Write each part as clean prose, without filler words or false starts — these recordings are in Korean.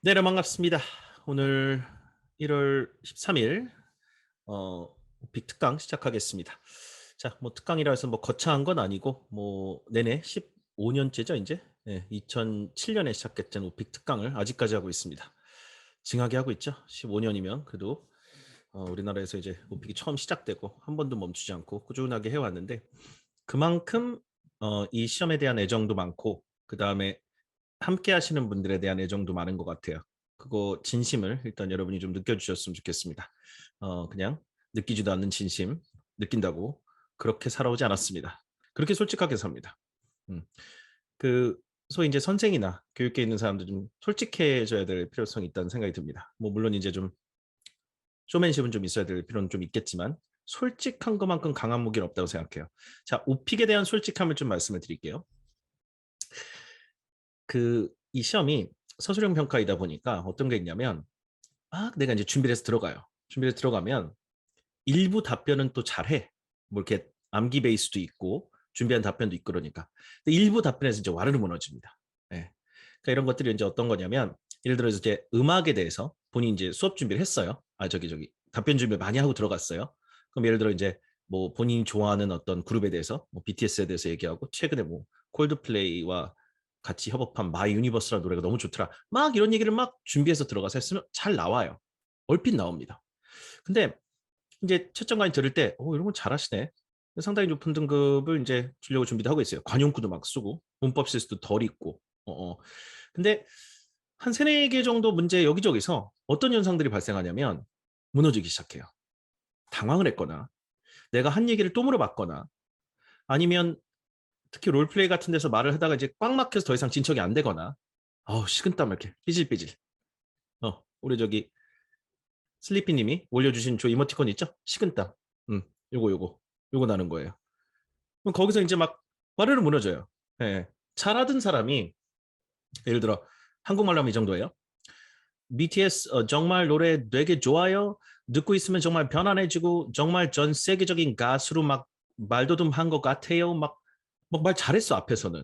네, 반갑습니다. 오늘 1월 13일 오픽 특강 시작하겠습니다. 자, 뭐 특강이라 해서 뭐 거창한 건 아니고 뭐 내내 15년째죠, 이제. 네, 2007년에 시작했던 오픽 특강을 아직까지 하고 있습니다. 징하게 하고 있죠. 15년이면 그래도 우리나라에서 이제 오픽이 처음 시작되고 한 번도 멈추지 않고 꾸준하게 해왔는데 그만큼 이 시험에 대한 애정도 많고 그다음에 함께 하시는 분들에 대한 애정도 많은 것 같아요. 그거 진심을 일단 여러분이 좀 느껴주셨으면 좋겠습니다. 그냥 느끼지도 않는 진심 느낀다고 그렇게 살아오지 않았습니다. 그렇게 솔직하게 삽니다. 음. 그 소위 이제 선생이나 교육계에 있는 사람들 좀 솔직해져야 될 필요성이 있다는 생각이 듭니다. 뭐 물론 이제 좀 쇼맨십은 좀 있어야 될 필요는 좀 있겠지만 솔직한 것만큼 강한 무기는 없다고 생각해요. 자, 오픽에 대한 솔직함을 좀 말씀을 드릴게요. 이 시험이 서술형 평가이다 보니까 어떤 게 있냐면 내가 이제 준비를 해서 들어가요. 준비를 들어가면 일부 답변은 또 잘해. 뭐 이렇게 암기 베이스도 있고 준비한 답변도 있고 그러니까. 근데 일부 답변에서 이제 와르르 무너집니다. 예. 그러니까 이런 것들이 이제 어떤 거냐면 예를 들어서 이제 음악에 대해서 본인이 이제 수업 준비를 했어요. 저기 답변 준비 많이 하고 들어갔어요. 그럼 예를 들어 이제 뭐 본인이 좋아하는 어떤 그룹에 대해서 뭐 BTS에 대해서 얘기하고 최근에 뭐 콜드플레이와 같이 협업한 마이 유니버스라는 노래가 너무 좋더라. 막 이런 얘기를 막 준비해서 들어가서 했으면 잘 나와요. 얼핏 나옵니다. 근데 이제 채점관이 들을 때, 이런 건 잘하시네. 상당히 높은 등급을 이제 주려고 준비도 하고 있어요. 관용구도 막 쓰고, 문법 실수도 덜 있고. 근데 한 세네 개 정도 문제 여기저기서 어떤 현상들이 발생하냐면 무너지기 시작해요. 당황을 했거나, 내가 한 얘기를 또 물어봤거나, 아니면 특히 롤플레이 같은 데서 말을 하다가 이제 꽉 막혀서 더 이상 진척이 안 되거나, 식은땀 이렇게 삐질삐질. 우리 저기 슬리피님이 올려주신 저 이모티콘 있죠? 식은땀. 요거 요거 나는 거예요. 그럼 거기서 이제 막 와르르 무너져요. 예. 잘하던 사람이 예를 들어 한국말로 하면 이 정도예요. BTS 정말 노래 되게 좋아요. 듣고 있으면 정말 편안해지고 정말 전 세계적인 가수로 막 말도듬한 것 같아요. 막 말 잘했어 앞에서는.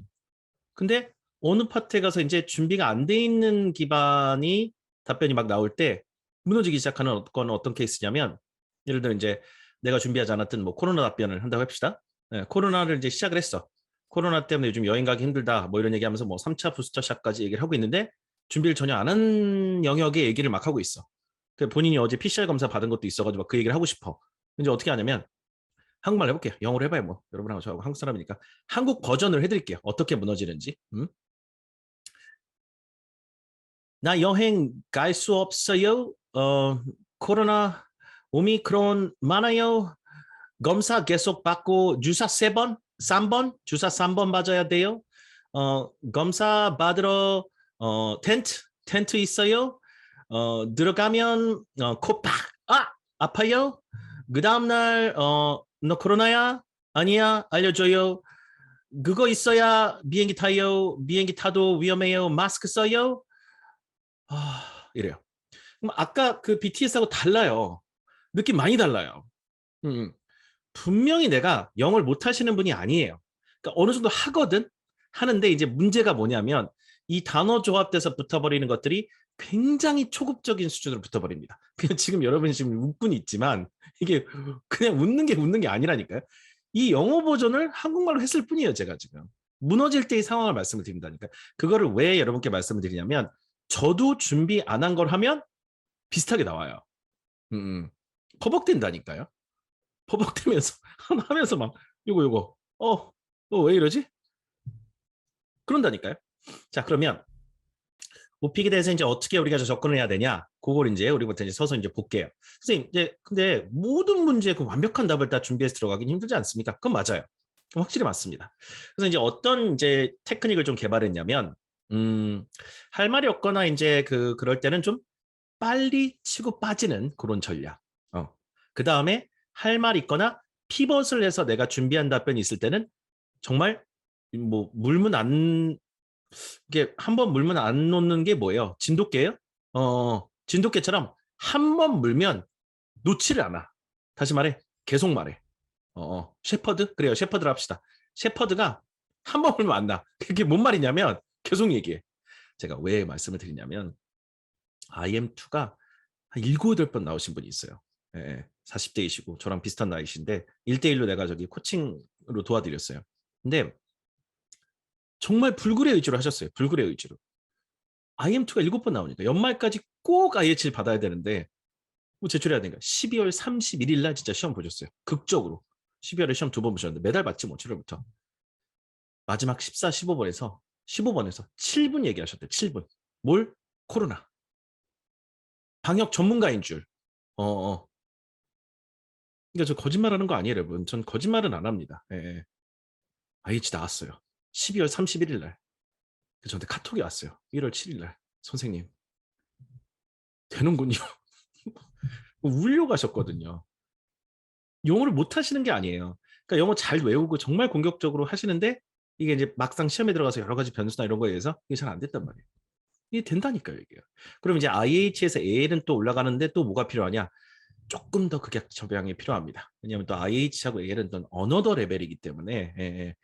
근데 어느 파트에 가서 이제 준비가 안 돼 있는 기반이 답변이 막 나올 때 무너지기 시작하는 건 어떤 케이스냐면 예를 들어 이제 내가 준비하지 않았던 뭐 코로나 답변을 한다고 합시다. 네, 코로나를 이제 시작을 했어. 코로나 때문에 요즘 여행 가기 힘들다 뭐 이런 얘기하면서 뭐 3차 부스터샷까지 얘기를 하고 있는데 준비를 전혀 안 한 영역의 얘기를 막 하고 있어. 본인이 어제 PCR 검사 받은 것도 있어가지고 그 얘기를 하고 싶어. 이제 어떻게 하냐면 한국말 해볼게요. 영어로 해봐요. 뭐 여러분하고 저하고 한국 사람이니까 한국 버전을 해드릴게요. 어떻게 무너지는지. 나 여행 갈 수 없어요. 코로나 오미크론 많아요. 검사 계속 받고 주사 3번, 3번, 주사 3번 맞아야 돼요. 검사 받으러 텐트 있어요. 들어가면 코팍 아파요. 그 다음날 너 코로나야? 아니야? 알려줘요. 그거 있어야 비행기 타요. 비행기 타도 위험해요. 마스크 써요. 이래요. 그럼 아까 그 BTS하고 달라요. 느낌 많이 달라요. 음, 분명히 내가 영어를 못 하시는 분이 아니에요. 그러니까 어느 정도 하거든? 하는데 이제 문제가 뭐냐면 이 단어 조합돼서 붙어버리는 것들이 굉장히 초급적인 수준으로 붙어버립니다. 그냥 지금 여러분이 지금 웃고 있지만 이게 그냥 웃는 게 아니라니까요. 이 영어 버전을 한국말로 했을 뿐이에요, 제가 지금. 무너질 때의 상황을 말씀을 드린다니까. 그거를 왜 여러분께 말씀을 드리냐면 저도 준비 안 한 걸 하면 비슷하게 나와요. 음, 버벅된다니까요. 버벅대면서 하면서 막 요거 왜 이러지? 그런다니까요. 자, 그러면 오픽에 대해서 이제 어떻게 우리가 접근을 해야 되냐? 그걸 이제 우리부터 이제 서서 이제 볼게요. 선생님, 이제 근데 모든 문제에 그 완벽한 답을 다 준비해서 들어가긴 힘들지 않습니까? 그건 맞아요. 확실히 맞습니다. 그래서 이제 어떤 이제 테크닉을 좀 개발했냐면, 할 말이 없거나 이제 그럴 때는 좀 빨리 치고 빠지는 그런 전략. 그 다음에 할 말 있거나 피벗을 해서 내가 준비한 답변이 있을 때는 정말 뭐 물면 안 이게 한 번 물면 안 놓는 게 뭐예요? 진돗개예요? 진돗개처럼 한 번 물면 놓지를 않아. 다시 말해, 계속 말해. 셰퍼드? 그래요, 셰퍼드를 합시다. 셰퍼드가 한 번 물면 안 나. 그게 뭔 말이냐면 계속 얘기해. 제가 왜 말씀을 드리냐면 IM2가 한 7, 8번 나오신 분이 있어요. 예, 40대이시고 저랑 비슷한 나이신데 1대1로 내가 저기 코칭으로 도와드렸어요. 근데 정말 불굴의 의지로 하셨어요. 불굴의 의지로. IM2가 7번 나오니까 연말까지 꼭 IH를 받아야 되는데 뭐 제출해야 되니까 12월 31일 날 진짜 시험 보셨어요. 극적으로. 12월에 시험 2번 보셨는데 매달 받지 뭐 7월부터. 마지막 14, 15번에서 15번에서 7분 얘기하셨대요. 7분. 뭘? 코로나. 방역 전문가인 줄. 어, 어. 그러니까 저 거짓말하는 거 아니에요, 여러분. 전 거짓말은 안 합니다. 예, 예. IH 나왔어요. 12월 31일 날. 저한테 카톡이 왔어요. 1월 7일 날. 선생님, 되는군요. 울려 가셨거든요. 영어를 못 하시는 게 아니에요. 그러니까 영어 잘 외우고 정말 공격적으로 하시는데 이게 이제 막상 시험에 들어가서 여러 가지 변수나 이런 거에 의해서 이게 잘 안 됐단 말이에요. 이게 된다니까요, 이게. 그럼 이제 IH에서 AL은 또 올라가는데 또 뭐가 필요하냐? 조금 더 극약 접양이 필요합니다. 왜냐하면 또 IH하고 AL은 또 어너더 레벨이기 때문에 예, 예.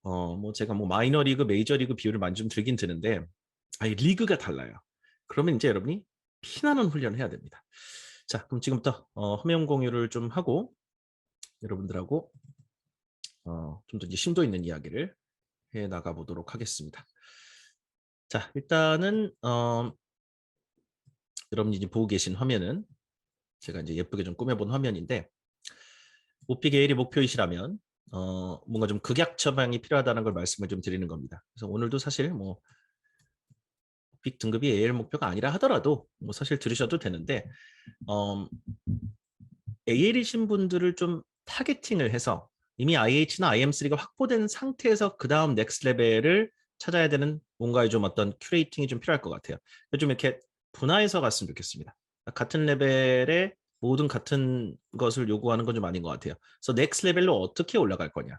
뭐 제가 뭐 마이너 리그, 메이저 리그 비율을 많이 좀 들긴 드는데 아니 리그가 달라요. 그러면 이제 여러분이 피나는 훈련을 해야 됩니다. 자, 그럼 지금부터 화면 공유를 좀 하고 여러분들하고 좀 더 이제 심도 있는 이야기를 해 나가 보도록 하겠습니다. 자, 일단은 여러분이 이제 보고 계신 화면은 제가 이제 예쁘게 좀 꾸며본 화면인데 오픽 AL이 목표이시라면 뭔가 좀 극약 처방이 필요하다는 걸 말씀을 좀 드리는 겁니다. 그래서 오늘도 사실 뭐 오픽 등급이 AL 목표가 아니라 하더라도 뭐 사실 들으셔도 되는데 AL이신 분들을 좀 타겟팅을 해서 이미 IH나 IM3가 확보된 상태에서 그 다음 넥스트 레벨을 찾아야 되는 뭔가의 좀 어떤 큐레이팅이 좀 필요할 것 같아요. 좀 이렇게 분화해서 갔으면 좋겠습니다. 같은 레벨에 모든 같은 것을 요구하는 건 좀 아닌 것 같아요. 그래서 넥스트 레벨로 어떻게 올라갈 거냐.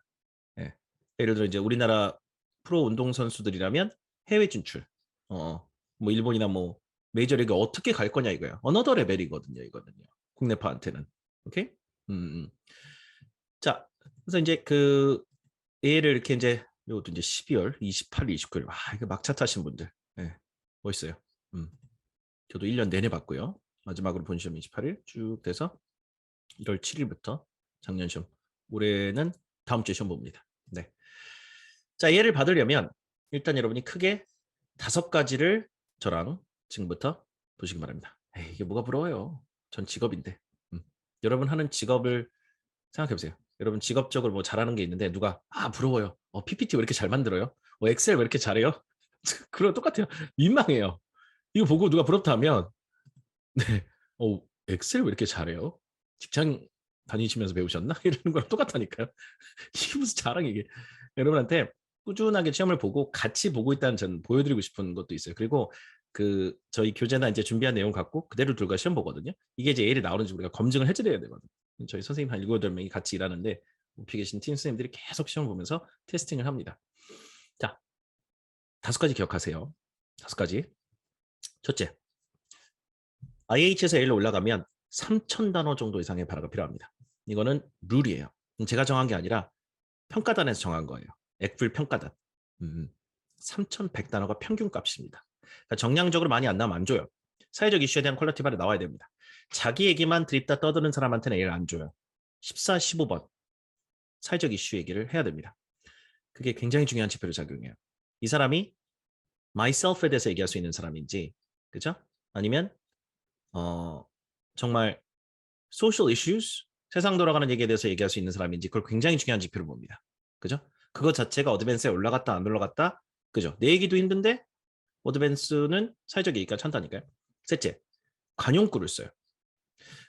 예. 예를 들어 이제 우리나라 프로 운동 선수들이라면 해외 진출, 뭐 일본이나 뭐 메이저리그 어떻게 갈 거냐 이거야. 어너더 레벨이거든요, 이거는요. 국내파한테는. 오케이? 음. 자, 그래서 이제 그 얘를 이렇게 이제 이것도 이제 12월 28일, 29일. 이거 막차 타신 분들. 네, 멋있어요. 저도 1년 내내 봤고요. 마지막으로 본 시험 28일 쭉 돼서 1월 7일부터 작년 시험. 올해는 다음 주에 시험 봅니다. 네. 자, 얘를 받으려면 일단 여러분이 크게 5가지를 저랑 지금부터 보시기 바랍니다. 에이, 이게 뭐가 부러워요. 전 직업인데. 여러분 하는 직업을 생각해보세요. 여러분 직업적으로 뭐 잘하는 게 있는데 누가 부러워요. PPT 왜 이렇게 잘 만들어요? 엑셀 왜 이렇게 잘해요? 그럼 똑같아요. 민망해요. 이거 보고 누가 부럽다 하면 네, 엑셀 왜 이렇게 잘해요? 직장 다니시면서 배우셨나? 이러는 거랑 똑같다니까요. 이게 무슨 자랑 이게. 여러분한테 꾸준하게 시험을 보고 같이 보고 있다는 저는 보여드리고 싶은 것도 있어요. 그리고 그 저희 교재나 이제 준비한 내용 갖고 그대로 들어가 시험 보거든요. 이게 이제 A를 나오는지 우리가 검증을 해드려야 되거든요. 저희 선생님 한 7, 8명이 같이 일하는데 높이 계신 팀 선생님들이 계속 시험 보면서 테스팅을 합니다. 자, 5가지 기억하세요. 5가지. 첫째, IH에서 A로 올라가면 3,000단어 정도 이상의 발화가 필요합니다. 이거는 룰이에요. 제가 정한 게 아니라 평가단에서 정한 거예요. 액풀 평가단. 3,100단어가 평균값입니다. 그러니까 정량적으로 많이 안 나오면 안 줘요. 사회적 이슈에 대한 퀄리티 발이 나와야 됩니다. 자기 얘기만 드립다 떠드는 사람한테는 A를 안 줘요. 14, 15번 사회적 이슈 얘기를 해야 됩니다. 그게 굉장히 중요한 지표로 작용해요. 이 사람이 myself에 대해서 얘기할 수 있는 사람인지, 그죠? 아니면 정말 social issues, 세상 돌아가는 얘기에 대해서 얘기할 수 있는 사람인지 그걸 굉장히 중요한 지표로 봅니다. 그죠? 그거 자체가 어드밴스에 올라갔다 안 올라갔다, 그죠? 내 얘기도 힘든데 어드밴스는 사회적 얘기가 찬다니까요. 셋째, 관용구를 써요.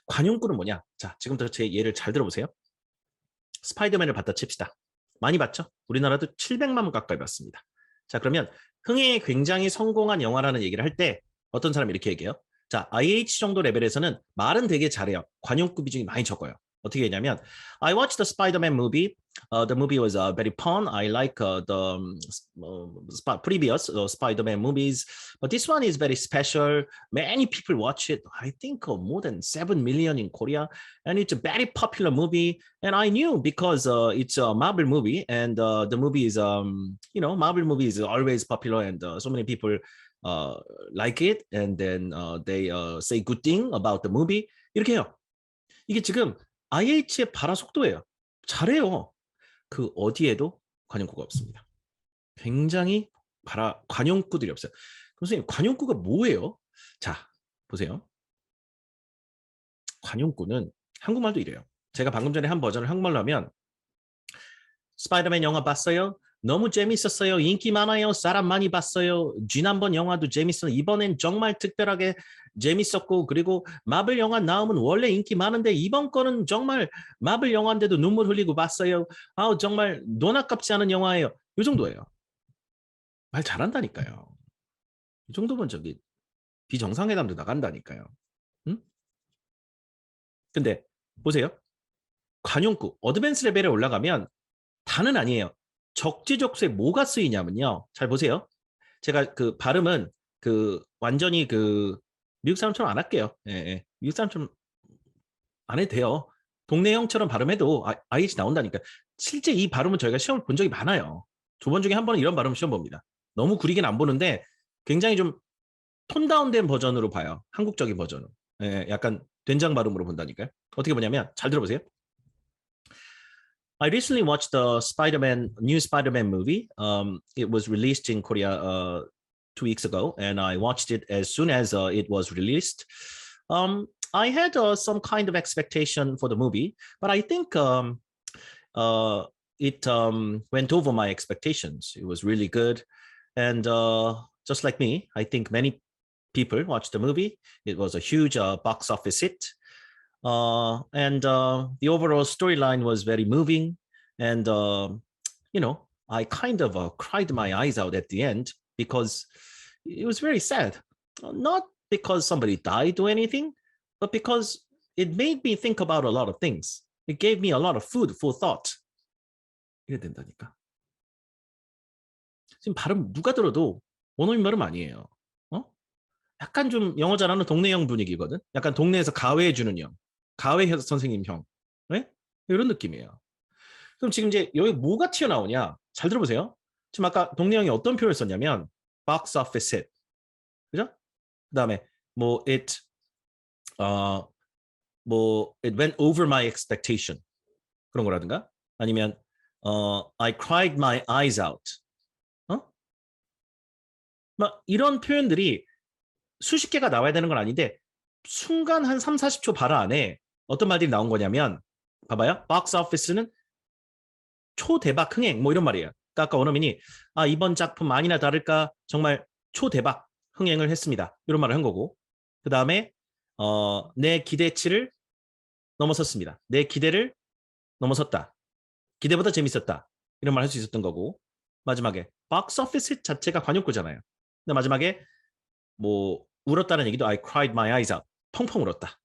관용구는 뭐냐? 자, 지금부터 제 예를 잘 들어보세요. 스파이더맨을 봤다 칩시다. 많이 봤죠? 우리나라도 700만 원 가까이 봤습니다. 자, 그러면 흥행에 굉장히 성공한 영화라는 얘기를 할 때 어떤 사람이 이렇게 얘기해요. 자, IH 정도 레벨에서는 말은 되게 잘해요. 관용구 비중이 많이 적어요. 어떻게 했냐면 I watched the Spider-Man movie. The movie was very fun. I like the previous Spider-Man movies, but this one is very special. Many people watch it. I think more than 7 million in Korea, and it's a very popular movie. And I knew because it's a Marvel movie, and the movie is Marvel movie is always popular, and so many people like it and then they say good thing about the movie 이렇게 해요. 이게 지금 IH의 발화 속도예요. 잘해요. 그 어디에도 관용구가 없습니다. 굉장히 관용구들이 없어요. 선생님 관용구가 뭐예요? 자 보세요. 관용구는 한국말도 이래요. 제가 방금 전에 한 버전을 한국말로 하면 스파이더맨 영화 봤어요? 너무 재밌었어요. 인기 많아요. 사람 많이 봤어요. 지난번 영화도 재밌었어요. 이번엔 정말 특별하게 재밌었고 그리고 마블 영화 나오면 원래 인기 많은데 이번 거는 정말 마블 영화인데도 눈물 흘리고 봤어요. 아우 정말 돈 아깝지 않은 영화예요. 이 정도예요. 말 잘한다니까요. 이 정도면 저기 비정상회담도 나간다니까요. 응? 근데 보세요. 관용구, 어드밴스 레벨에 올라가면 다는 아니에요. 적재적소에 뭐가 쓰이냐면요. 잘 보세요. 제가 그 발음은 그 완전히 그 미국 사람처럼 안 할게요. 예, 예. 미국 사람처럼 안 해도 돼요. 동네 형처럼 발음해도 IH 나온다니까. 실제 이 발음은 저희가 시험을 본 적이 많아요. 2번 중에 한 번은 이런 발음 시험 봅니다. 너무 구리긴 안 보는데 굉장히 좀 톤 다운된 버전으로 봐요. 한국적인 버전으로. 예, 약간 된장 발음으로 본다니까요. 어떻게 보냐면 잘 들어보세요. I recently watched the new Spider-Man movie. It was released in Korea 2 weeks ago, and I watched it as soon as it was released. I had some kind of expectation for the movie, but I think it went over my expectations. It was really good, and just like me, I think many people watched the movie. It was a huge box office hit. And the overall storyline was very moving. And, I kind of cried my eyes out at the end because it was very sad. Not because somebody died or anything, but because it made me think about a lot of things. It gave me a lot of food for thought. 이래 된다니까. 지금 발음 누가 들어도 원어민 발음 아니에요. 약간 좀 영어 잘하는 동네 형 분위기거든. 약간 동네에서 가회해주는 형. 가회 선생님 형. 네? 이런 느낌이에요. 그럼 지금 이제 여기 뭐가 튀어나오냐? 잘 들어보세요. 지금 아까 동네 형이 어떤 표현을 썼냐면 box office hit. 그죠? 그다음에 뭐 it went over my expectation. 그런 거라든가 아니면 I cried my eyes out. 막 이런 표현들이 수십 개가 나와야 되는 건 아닌데 순간 한 3, 40초 발화 안에 어떤 말들이 나온 거냐면 봐봐요. 박스 오피스는 초대박 흥행 뭐 이런 말이에요. 그러니까 아까 원어민이 이번 작품 아니나 다를까 정말 초대박 흥행을 했습니다. 이런 말을 한 거고 그 다음에 내 기대치를 넘어섰습니다. 내 기대를 넘어섰다. 기대보다 재밌었다. 이런 말 할 수 있었던 거고 마지막에 박스 오피스 자체가 관용구잖아요. 근데 마지막에 뭐 울었다는 얘기도 I cried my eyes out. 펑펑 울었다.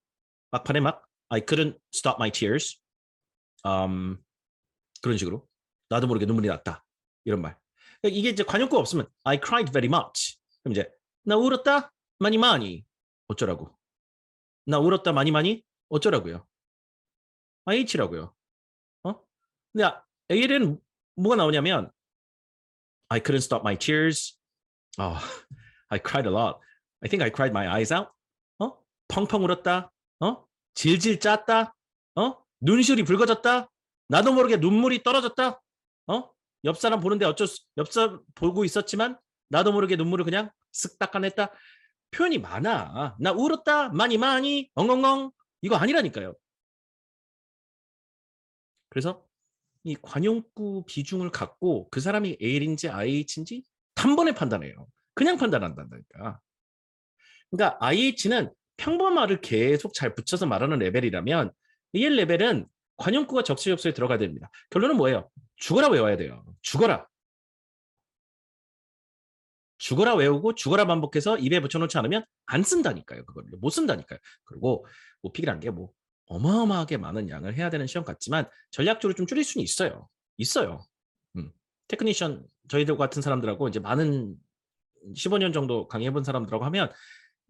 막판에 막 I couldn't stop my tears. 그런 식으로 나도 모르게 눈물이 났다. 이런 말. 이게 이제 관용구가 없으면 I cried very much. 그럼 이제 나 울었다 많이 많이 어쩌라고. 나 울었다 많이 많이 어쩌라고요. IH라고요. 근데 AL에는 뭐가 나오냐면 I couldn't stop my tears. I cried a lot. I think I cried my eyes out. 펑펑 울었다. 질질 짰다. 눈시울이 붉어졌다. 나도 모르게 눈물이 떨어졌다. 옆 사람 보는데 옆 사람 보고 있었지만 나도 모르게 눈물을 그냥 쓱 닦아냈다. 표현이 많아. 나 울었다. 많이 많이. 엉엉엉. 이거 아니라니까요. 그래서 이 관용구 비중을 갖고 그 사람이 AL인지 IH인지 단번에 판단해요. 그냥 판단한다니까. 그러니까 IH는 평범말을 계속 잘 붙여서 말하는 레벨이라면 EL 레벨은 관용구가 적시적소에 들어가야 됩니다. 결론은 뭐예요? 죽어라 외워야 돼요. 죽어라. 죽어라 외우고 죽어라 반복해서 입에 붙여놓지 않으면 안 쓴다니까요. 그걸 못 쓴다니까요. 그리고 모픽이란 게 뭐 어마어마하게 많은 양을 해야 되는 시험 같지만 전략적으로 좀 줄일 수는 있어요. 있어요. 테크니션 저희들 같은 사람들하고 이제 많은 15년 정도 강의해본 사람들하고 하면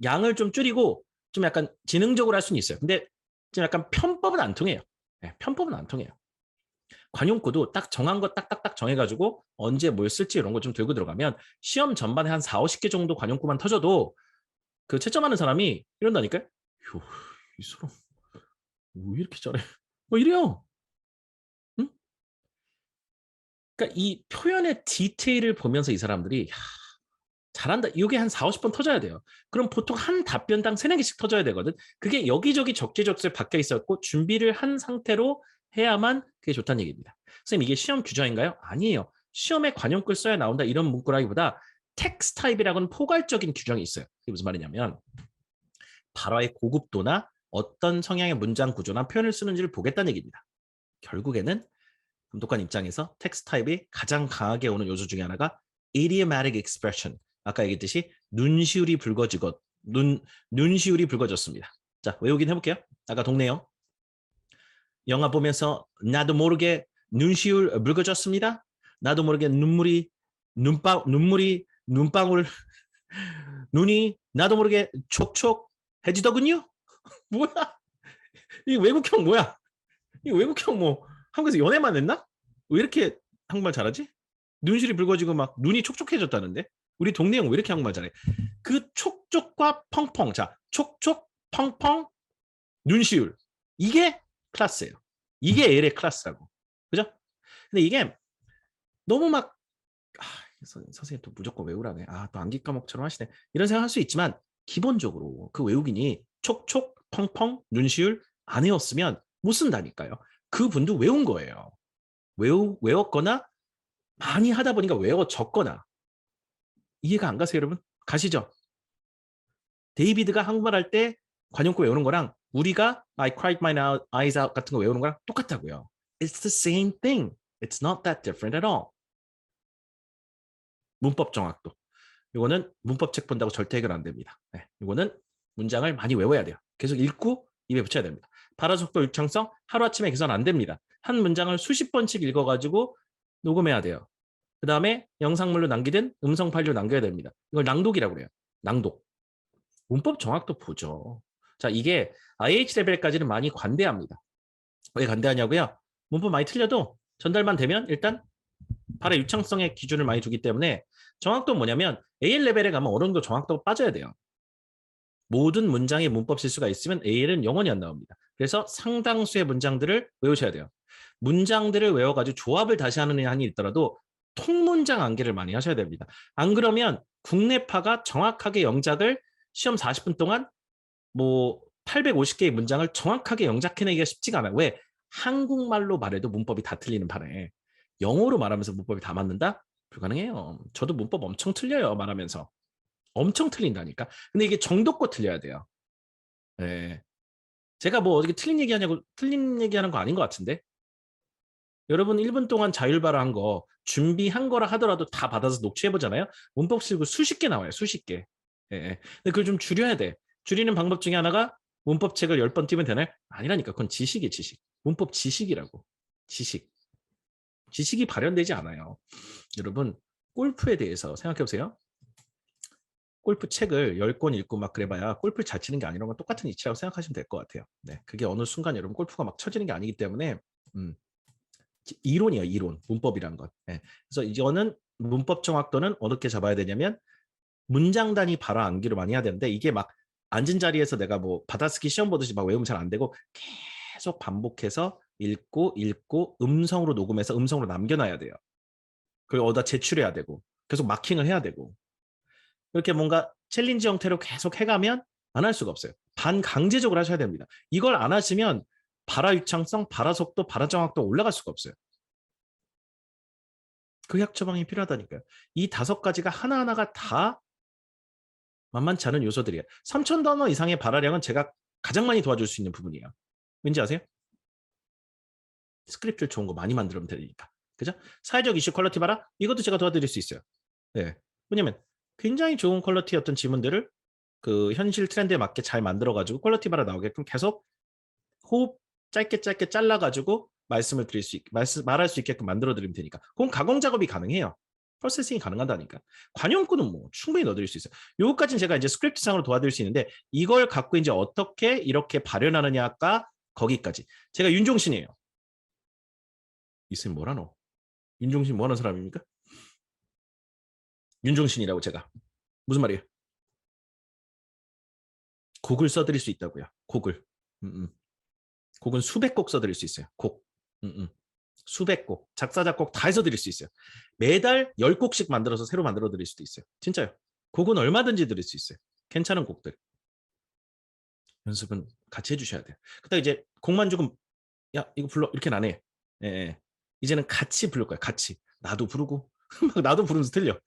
양을 좀 줄이고 좀 약간 지능적으로 할 수는 있어요. 근데 좀 약간 편법은 안 통해요. 네, 편법은 안 통해요. 관용구도 딱 정한 거 딱딱딱 정해가지고 언제 뭘 쓸지 이런 거 좀 들고 들어가면 시험 전반에 한 4, 50개 정도 관용구만 터져도 그 채점하는 사람이 이런다니까요. 휴, 이 사람 왜 이렇게 잘해? 뭐 이래요. 응? 그러니까 이 표현의 디테일을 보면서 이 사람들이 잘한다. 이게 한 4, 50번 터져야 돼요. 그럼 보통 한 답변당 3, 4개씩 터져야 되거든. 그게 여기저기 적재적소에 박혀 있었고 준비를 한 상태로 해야만 그게 좋다는 얘기입니다. 선생님 이게 시험 규정인가요? 아니에요. 시험에 관용구를 써야 나온다 이런 문구라기보다 텍스트 타입이라고는 포괄적인 규정이 있어요. 이게 무슨 말이냐면 발화의 고급도나 어떤 성향의 문장 구조나 표현을 쓰는지를 보겠다는 얘기입니다. 결국에는 감독관 입장에서 텍스트 타입이 가장 강하게 오는 요소 중에 하나가 idiomatic expression. 아까 얘기했듯이 눈시울이 붉어지고 눈시울이 붉어졌습니다. 자, 외우긴 해볼게요. 아까 동네요. 영화 보면서 나도 모르게 눈시울 붉어졌습니다. 나도 모르게 눈방울 눈이 나도 모르게 촉촉해지더군요. 뭐야? 이 외국형 뭐야? 이 외국형 뭐 한국에서 연애만 했나? 왜 이렇게 한국말 잘하지? 눈시울이 붉어지고 막 눈이 촉촉해졌다는데? 우리 동네 형 왜 이렇게 한국말 잘해? 그 촉촉과 펑펑. 자, 촉촉, 펑펑, 눈시울. 이게 클래스예요. 이게 L의 클래스라고. 그죠? 근데 이게 너무 막 선생님 또 무조건 외우라네. 또 암기 과목처럼 하시네. 이런 생각 할 수 있지만 기본적으로 그 외우긴이 촉촉, 펑펑, 눈시울 안 외웠으면 못 쓴다니까요. 그분도 외운 거예요. 외웠거나 많이 하다 보니까 외워졌거나. 이해가 안 가세요, 여러분? 가시죠? 데이비드가 한국말 할 때 관용구 외우는 거랑 우리가 I cried my eyes out 같은 거 외우는 거랑 똑같다고요. It's the same thing. It's not that different at all. 문법 정확도. 이거는 문법 책 본다고 절대 해결 안 됩니다. 네, 이거는 문장을 많이 외워야 돼요. 계속 읽고 입에 붙여야 됩니다. 발화 속도 유창성 하루아침에 개선 안 됩니다. 한 문장을 수십 번씩 읽어가지고 녹음해야 돼요. 그 다음에 영상물로 남기든 음성 파일로 남겨야 됩니다. 이걸 낭독이라고 그래요. 낭독. 문법 정확도 보죠. 자, 이게 IH 레벨까지는 많이 관대합니다. 왜 관대하냐고요? 문법 많이 틀려도 전달만 되면 일단 발의 유창성의 기준을 많이 두기 때문에 정확도는 뭐냐면 AL 레벨에 가면 어느 정도 정확도가 빠져야 돼요. 모든 문장에 문법 실수가 있으면 AL은 영원히 안 나옵니다. 그래서 상당수의 문장들을 외우셔야 돼요. 문장들을 외워가지고 조합을 다시 하는 한이 있더라도 통문장 암기를 많이 하셔야 됩니다. 안 그러면 국내파가 정확하게 영작을 시험 40분 동안 뭐 850개의 문장을 정확하게 영작해내기가 쉽지가 않아요. 왜? 한국말로 말해도 문법이 다 틀리는 판에 영어로 말하면서 문법이 다 맞는다? 불가능해요. 저도 문법 엄청 틀려요. 말하면서. 엄청 틀린다니까. 근데 이게 정도껏 틀려야 돼요. 네. 제가 뭐 어떻게 틀린 얘기하는 거 아닌 것 같은데? 여러분 1분 동안 자율발화한 거 준비한 거라 하더라도 다 받아서 녹취해보잖아요. 문법 실고 수십 개 나와요. 수십 개. 예. 근데 그걸 좀 줄여야 돼. 줄이는 방법 중에 하나가 문법 책을 10번 띄면 되나요? 아니라니까. 그건 지식이에요. 지식. 문법 지식이라고. 지식. 지식이 발현되지 않아요. 여러분 골프에 대해서 생각해보세요. 골프 책을 10권 읽고 막 그래봐야 골프를 잘 치는 게 아니라는 건 똑같은 이치라고 생각하시면 될 것 같아요. 네, 그게 어느 순간 여러분 골프가 막 쳐지는 게 아니기 때문에 이론이에요. 이론. 문법이란 것. 네. 그래서 이거는 문법 정확도는 어떻게 잡아야 되냐면 문장 단위 발화 암기를 많이 해야 되는데 이게 막 앉은 자리에서 내가 뭐 받아쓰기 시험 보듯이 막 외우면 잘 안 되고 계속 반복해서 읽고 음성으로 녹음해서 음성으로 남겨놔야 돼요. 그걸 어디다 제출해야 되고 계속 마킹을 해야 되고 이렇게 뭔가 챌린지 형태로 계속 해가면 안 할 수가 없어요. 반강제적으로 하셔야 됩니다. 이걸 안 하시면 발화 유창성, 발화 속도, 발화 정확도 올라갈 수가 없어요. 그 처방이 필요하다니까요. 이 5가지가 하나하나가 다 만만치 않은 요소들이에요. 3,000단어 이상의 발화량은 제가 가장 많이 도와줄 수 있는 부분이에요. 왠지 아세요? 스크립트를 좋은 거 많이 만들면 되니까. 그죠? 사회적 이슈 퀄리티 발화? 이것도 제가 도와드릴 수 있어요. 네. 왜냐면 굉장히 좋은 퀄리티였던 지문들을 그 현실 트렌드에 맞게 잘 만들어가지고 퀄리티 발화 나오게끔 계속 호흡 짧게 잘라가지고 말씀을 드릴 수 말할 수 있게끔 만들어드리면 되니까. 그건 가공 작업이 가능해요. 프로세싱이 가능하다니까. 관용구는 뭐 충분히 넣어드릴 수 있어요. 요거까지는 제가 이제 스크립트상으로 도와드릴 수 있는데 이걸 갖고 이제 어떻게 이렇게 발현하느냐가 거기까지. 제가 윤종신이에요. 이쌤 뭐라노? 윤종신 뭐하는 사람입니까? 윤종신이라고 제가. 무슨 말이에요? 곡을 써드릴 수 있다고요. 곡을. 음, 음. 곡은 수백 곡 써드릴 수 있어요. 곡. 음, 음. 수백 곡. 작사, 작곡 다 해서 드릴 수 있어요. 매달 10곡씩 만들어서 새로 만들어 드릴 수도 있어요. 진짜요. 곡은 얼마든지 드릴 수 있어요. 괜찮은 곡들. 연습은 같이 해주셔야 돼요. 그다가 이제 곡만 조금 야 이거 불러 이렇게는 안 해. 예, 예. 이제는 같이 부를 거야. 같이. 나도 부르고 나도 부르면서 틀려.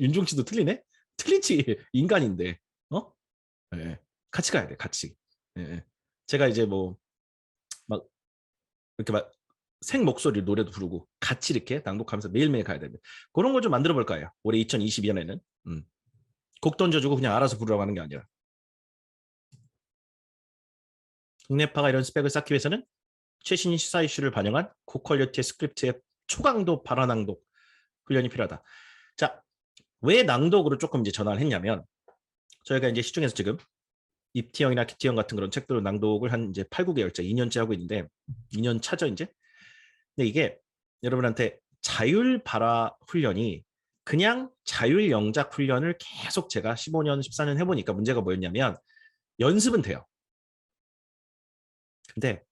윤종 씨도 틀리네? 틀리지. 인간인데. 어? 예. 같이 가야 돼. 같이. 예. 제가 이제 뭐 막 이렇게 막 생 목소리 노래도 부르고 같이 이렇게 낭독하면서 매일매일 가야 됩니다. 그런 걸 좀 만들어 볼 거예요. 올해 2022년에는. 곡 던져주고 그냥 알아서 부르라고 하는 게 아니라. 국내파가 이런 스펙을 쌓기 위해서는 최신 시사 이슈를 반영한 고퀄리티의 스크립트의 초강도 발화 낭독 훈련이 필요하다. 자, 왜 낭독으로 조금 이제 전환을 했냐면 저희가 이제 시중에서 지금 입티형이나 기티형 같은 그런 책들을 낭독을 한 이제 8, 9개월째 2년째 하고 있는데 2년 차죠 이제. 근데 이게 여러분한테 자율 발화 훈련이 그냥 자율 영작 훈련을 계속 제가 15년, 14년 해보니까 문제가 뭐였냐면 연습은 돼요. 근데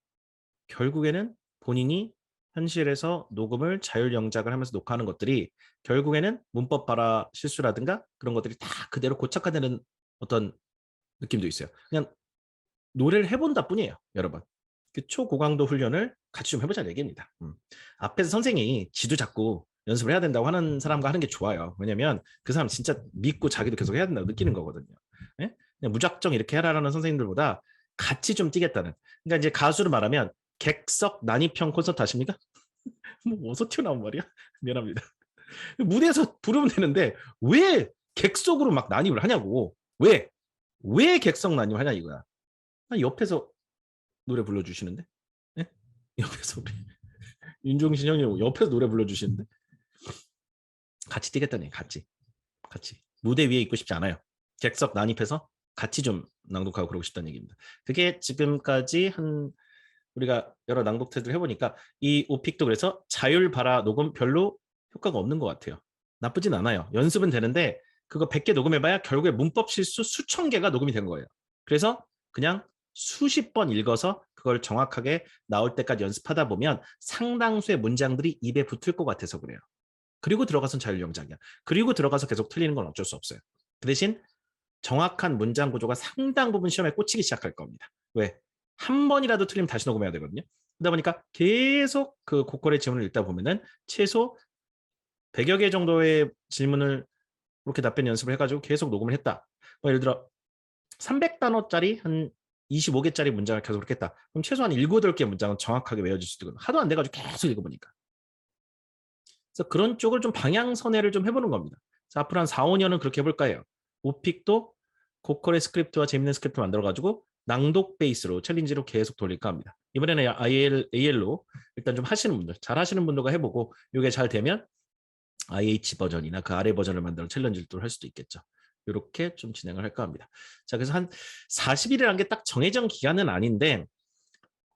결국에는 본인이 현실에서 녹음을 자율 영작을 하면서 녹화하는 것들이 결국에는 문법 발화 실수라든가 그런 것들이 다 그대로 고착화되는 어떤 느낌도 있어요. 그냥 노래를 해본다 뿐이에요, 여러분. 그 초고강도 훈련을 같이 좀 해보자는 얘기입니다. 앞에서 선생님이 지도 잡고 연습을 해야 된다고 하는 사람과 하는 게 좋아요. 왜냐면 그 사람 진짜 믿고 자기도 계속 해야 된다고 느끼는 거거든요. 예? 그냥 무작정 이렇게 해라라는 선생님들보다 같이 좀 뛰겠다는. 그러니까 이제 가수를 말하면 객석 난입형 콘서트 아십니까? 뭐 어디서 튀어나온 말이야? 미안합니다. 무대에서 부르면 되는데 왜 객석으로 막 난입을 하냐고. 왜? 왜 객석 난입을 하냐 이거야. 옆에서 노래 불러주시는데? 네? 옆에서 우리 윤종신 형이 옆에서 노래 불러주시는데? 같이 뛰겠다니 같이. 무대 위에 있고 싶지 않아요. 객석 난입해서 같이 좀 낭독하고 그러고 싶다는 얘기입니다. 그게 지금까지 한 우리가 여러 낭독회들 해보니까 이 오픽도 그래서 자율 발화 녹음 별로 효과가 없는 것 같아요. 나쁘진 않아요. 연습은 되는데 그거 100개 녹음해봐야 결국에 문법 실수 수천 개가 녹음이 된 거예요. 그래서 그냥 수십 번 읽어서 그걸 정확하게 나올 때까지 연습하다 보면 상당수의 문장들이 입에 붙을 것 같아서 그래요. 그리고 들어가선 자율영작이야. 그리고 들어가서 계속 틀리는 건 어쩔 수 없어요. 그 대신 정확한 문장 구조가 상당 부분 시험에 꽂히기 시작할 겁니다. 왜? 한 번이라도 틀리면 다시 녹음해야 되거든요. 그러다 보니까 계속 그 고퀄의 질문을 읽다 보면은 최소 100여 개 정도의 질문을 그렇게 답변 연습을 해가지고 계속 녹음을 했다. 뭐 예를 들어 300단어짜리 한 25개짜리 문장을 계속 그렇게 했다. 그럼 최소한 7, 8개 문장은 정확하게 외워질 수도 있거든요. 하도 안 돼가지고 계속 읽어보니까. 그래서 그런 쪽을 좀 방향선회를 좀 해보는 겁니다. 그래서 앞으로 한 4, 5년은 그렇게 해볼까 해요. 오픽도 고퀄의 스크립트와 재밌는 스크립트 만들어가지고 낭독 베이스로 챌린지로 계속 돌릴까 합니다. 이번에는 AL로 일단 좀 하시는 분들, 잘 하시는 분들과 해보고 이게 잘 되면 IH 버전이나 그 아래 버전을 만들어 챌린지를 또 할 수도 있겠죠. 이렇게 좀 진행을 할까 합니다. 자, 그래서 한 40일이라는 게 딱 정해진 기간은 아닌데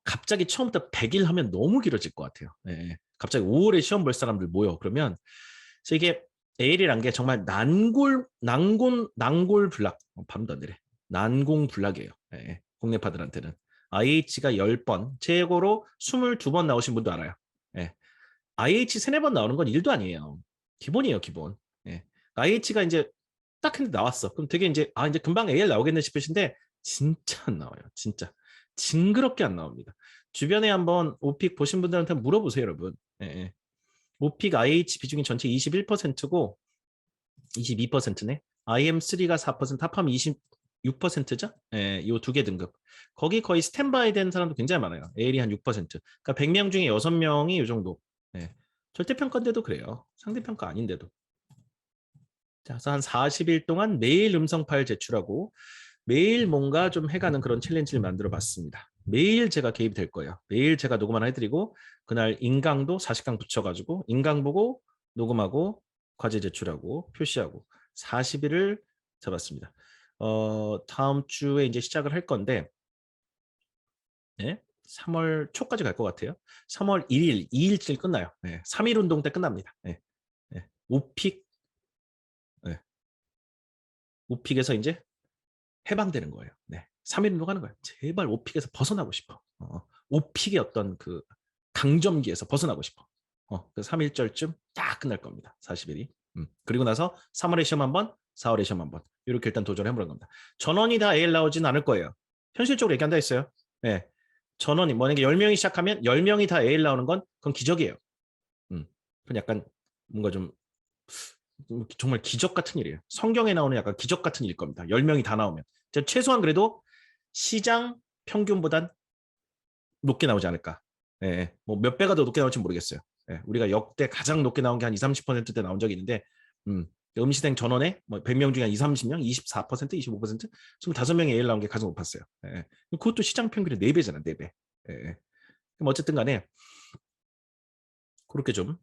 갑자기 처음부터 100일 하면 너무 길어질 것 같아요. 네. 갑자기 5월에 시험 볼 사람들 모여. 그러면 그래서 이게 AL이란 게 정말 난골불락. 발음도 안 되네. 난공불락이에요. 네. 국내파들한테는. IH가 10번, 최고로 22번 나오신 분도 알아요. 네. IH 3, 4번 나오는 건 일도 아니에요. 기본이에요, 기본. 네. IH가 이제 딱 했는데 나왔어. 그럼 되게 이제 이제 금방 AL 나오겠네 싶으신데 진짜 안 나와요. 진짜. 징그럽게 안 나옵니다. 주변에 한번 오픽 보신 분들한테 물어보세요, 여러분. 예. 오픽 IH 비중이 전체 21%고 22%네. IM3가 4%, 합하면 26%죠? 예, 이 두 개 등급. 거기 거의 스탠바이 된 사람도 굉장히 많아요. AL이 한 6%. 그러니까 100명 중에 6명이 이 정도. 예. 절대평가인데도 그래요. 상대평가 아닌데도. 자, 그래서 한 40일 동안 매일 음성 파일 제출하고 매일 뭔가 좀 해가는 그런 챌린지를 만들어 봤습니다. 매일 제가 개입이 될 거예요. 매일 제가 녹음 하나 해드리고 그날 인강도 40강 붙여가지고 인강 보고 녹음하고 과제 제출하고 표시하고 40일을 잡았습니다. 다음 주에 이제 시작을 할 건데 네? 3월 초까지 갈 것 같아요. 3월 1일, 2일쯤 끝나요. 네, 3일 운동 때 끝납니다. 네, 네. 오픽, 네. 오픽에서 이제 해방되는 거예요. 네, 3일 운동하는 거예요. 제발 오픽에서 벗어나고 싶어. 오픽의 어떤 그 강점기에서 벗어나고 싶어. 그 3일절쯤 딱 끝날 겁니다. 40일이. 그리고 나서 3월에 시험 한 번, 4월에 시험 한 번. 이렇게 일단 도전해보는 겁니다. 전원이 다 AL 나오진 않을 거예요. 현실적으로 얘기한다 했어요. 네. 전원이 만약에 10명이 시작하면 10명이 다 AL 나오는 건 그건 기적이에요. 그건 약간 뭔가 좀 정말 기적 같은 일이에요. 성경에 나오는 약간 기적 같은 일일 겁니다. 10명이 다 나오면. 최소한 그래도 시장 평균보단 높게 나오지 않을까. 예, 뭐몇 배가 더 높게 나올지 모르겠어요. 예, 우리가 역대 가장 높게 나온 게 한 20, 30%대 나온 적이 있는데 음시생 전원에 뭐 100명 중에 한 20, 30명, 24%, 25%, 25명이 A를 나온 게 가장 높았어요. 예, 그것도 시장 평균의 4배잖아, 4배. 예, 어쨌든 간에 그렇게 좀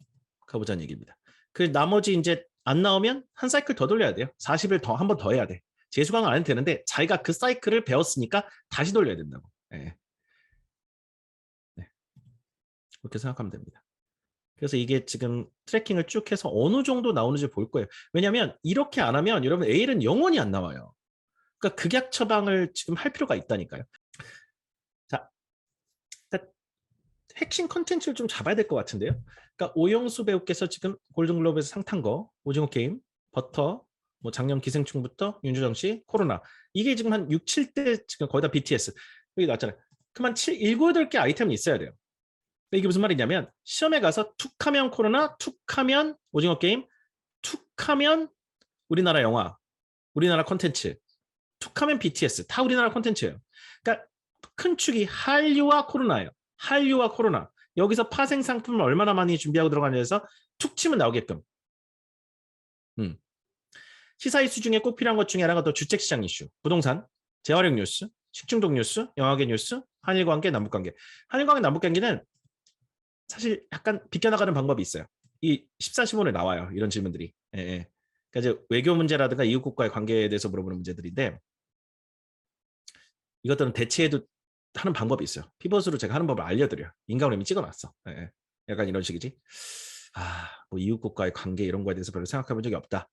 가보자는 얘기입니다. 그 나머지 이제 안 나오면 한 사이클 더 돌려야 돼요. 40일 더 한 번 더 해야 돼. 재수강을 안 해도 되는데 자기가 그 사이클을 배웠으니까 다시 돌려야 된다고. 예. 네. 그렇게 생각하면 됩니다. 그래서 이게 지금 트래킹을 쭉 해서 어느 정도 나오는지 볼 거예요. 왜냐하면 이렇게 안 하면 여러분 A는 영원히 안 나와요. 그러니까 극약 처방을 지금 할 필요가 있다니까요. 자, 핵심 컨텐츠를 좀 잡아야 될 것 같은데요. 그러니까 오영수 배우께서 지금 골든글로브에서 상 탄 거, 오징어 게임, 버터, 뭐 작년 기생충부터 윤주정 씨, 코로나. 이게 지금 한 6, 7대 지금 거의 다 BTS. 여기 나왔잖아요. 그만 7, 7, 8개 아이템이 있어야 돼요. 이게 무슨 말이냐면 시험에 가서 툭하면 코로나, 툭하면 오징어 게임, 툭하면 우리나라 영화, 우리나라 콘텐츠, 툭하면 BTS 다 우리나라 콘텐츠예요. 그러니까 큰 축이 한류와 코로나예요. 한류와 코로나. 여기서 파생 상품을 얼마나 많이 준비하고 들어가냐에서 툭 치면 나오게끔. 시사 이슈 중에 꼭 필요한 것 중에 하나가 또 주택시장 이슈, 부동산, 재활용 뉴스, 식중독 뉴스, 영화계 뉴스, 한일 관계, 남북 관계. 한일 관계, 남북 관계는 사실 약간 비껴나가는 방법이 있어요. 이 14, 15에 나와요. 이런 질문들이. 예, 예. 그러니까 이제 외교 문제라든가 이웃국가의 관계에 대해서 물어보는 문제들인데 이것들은 대체해도 하는 방법이 있어요. 피벗으로 제가 하는 법을 알려드려요. 인강으로 이미 찍어놨어. 예, 예. 약간 이런 식이지. 뭐 이웃국가의 관계 이런 거에 대해서 별로 생각해본 적이 없다.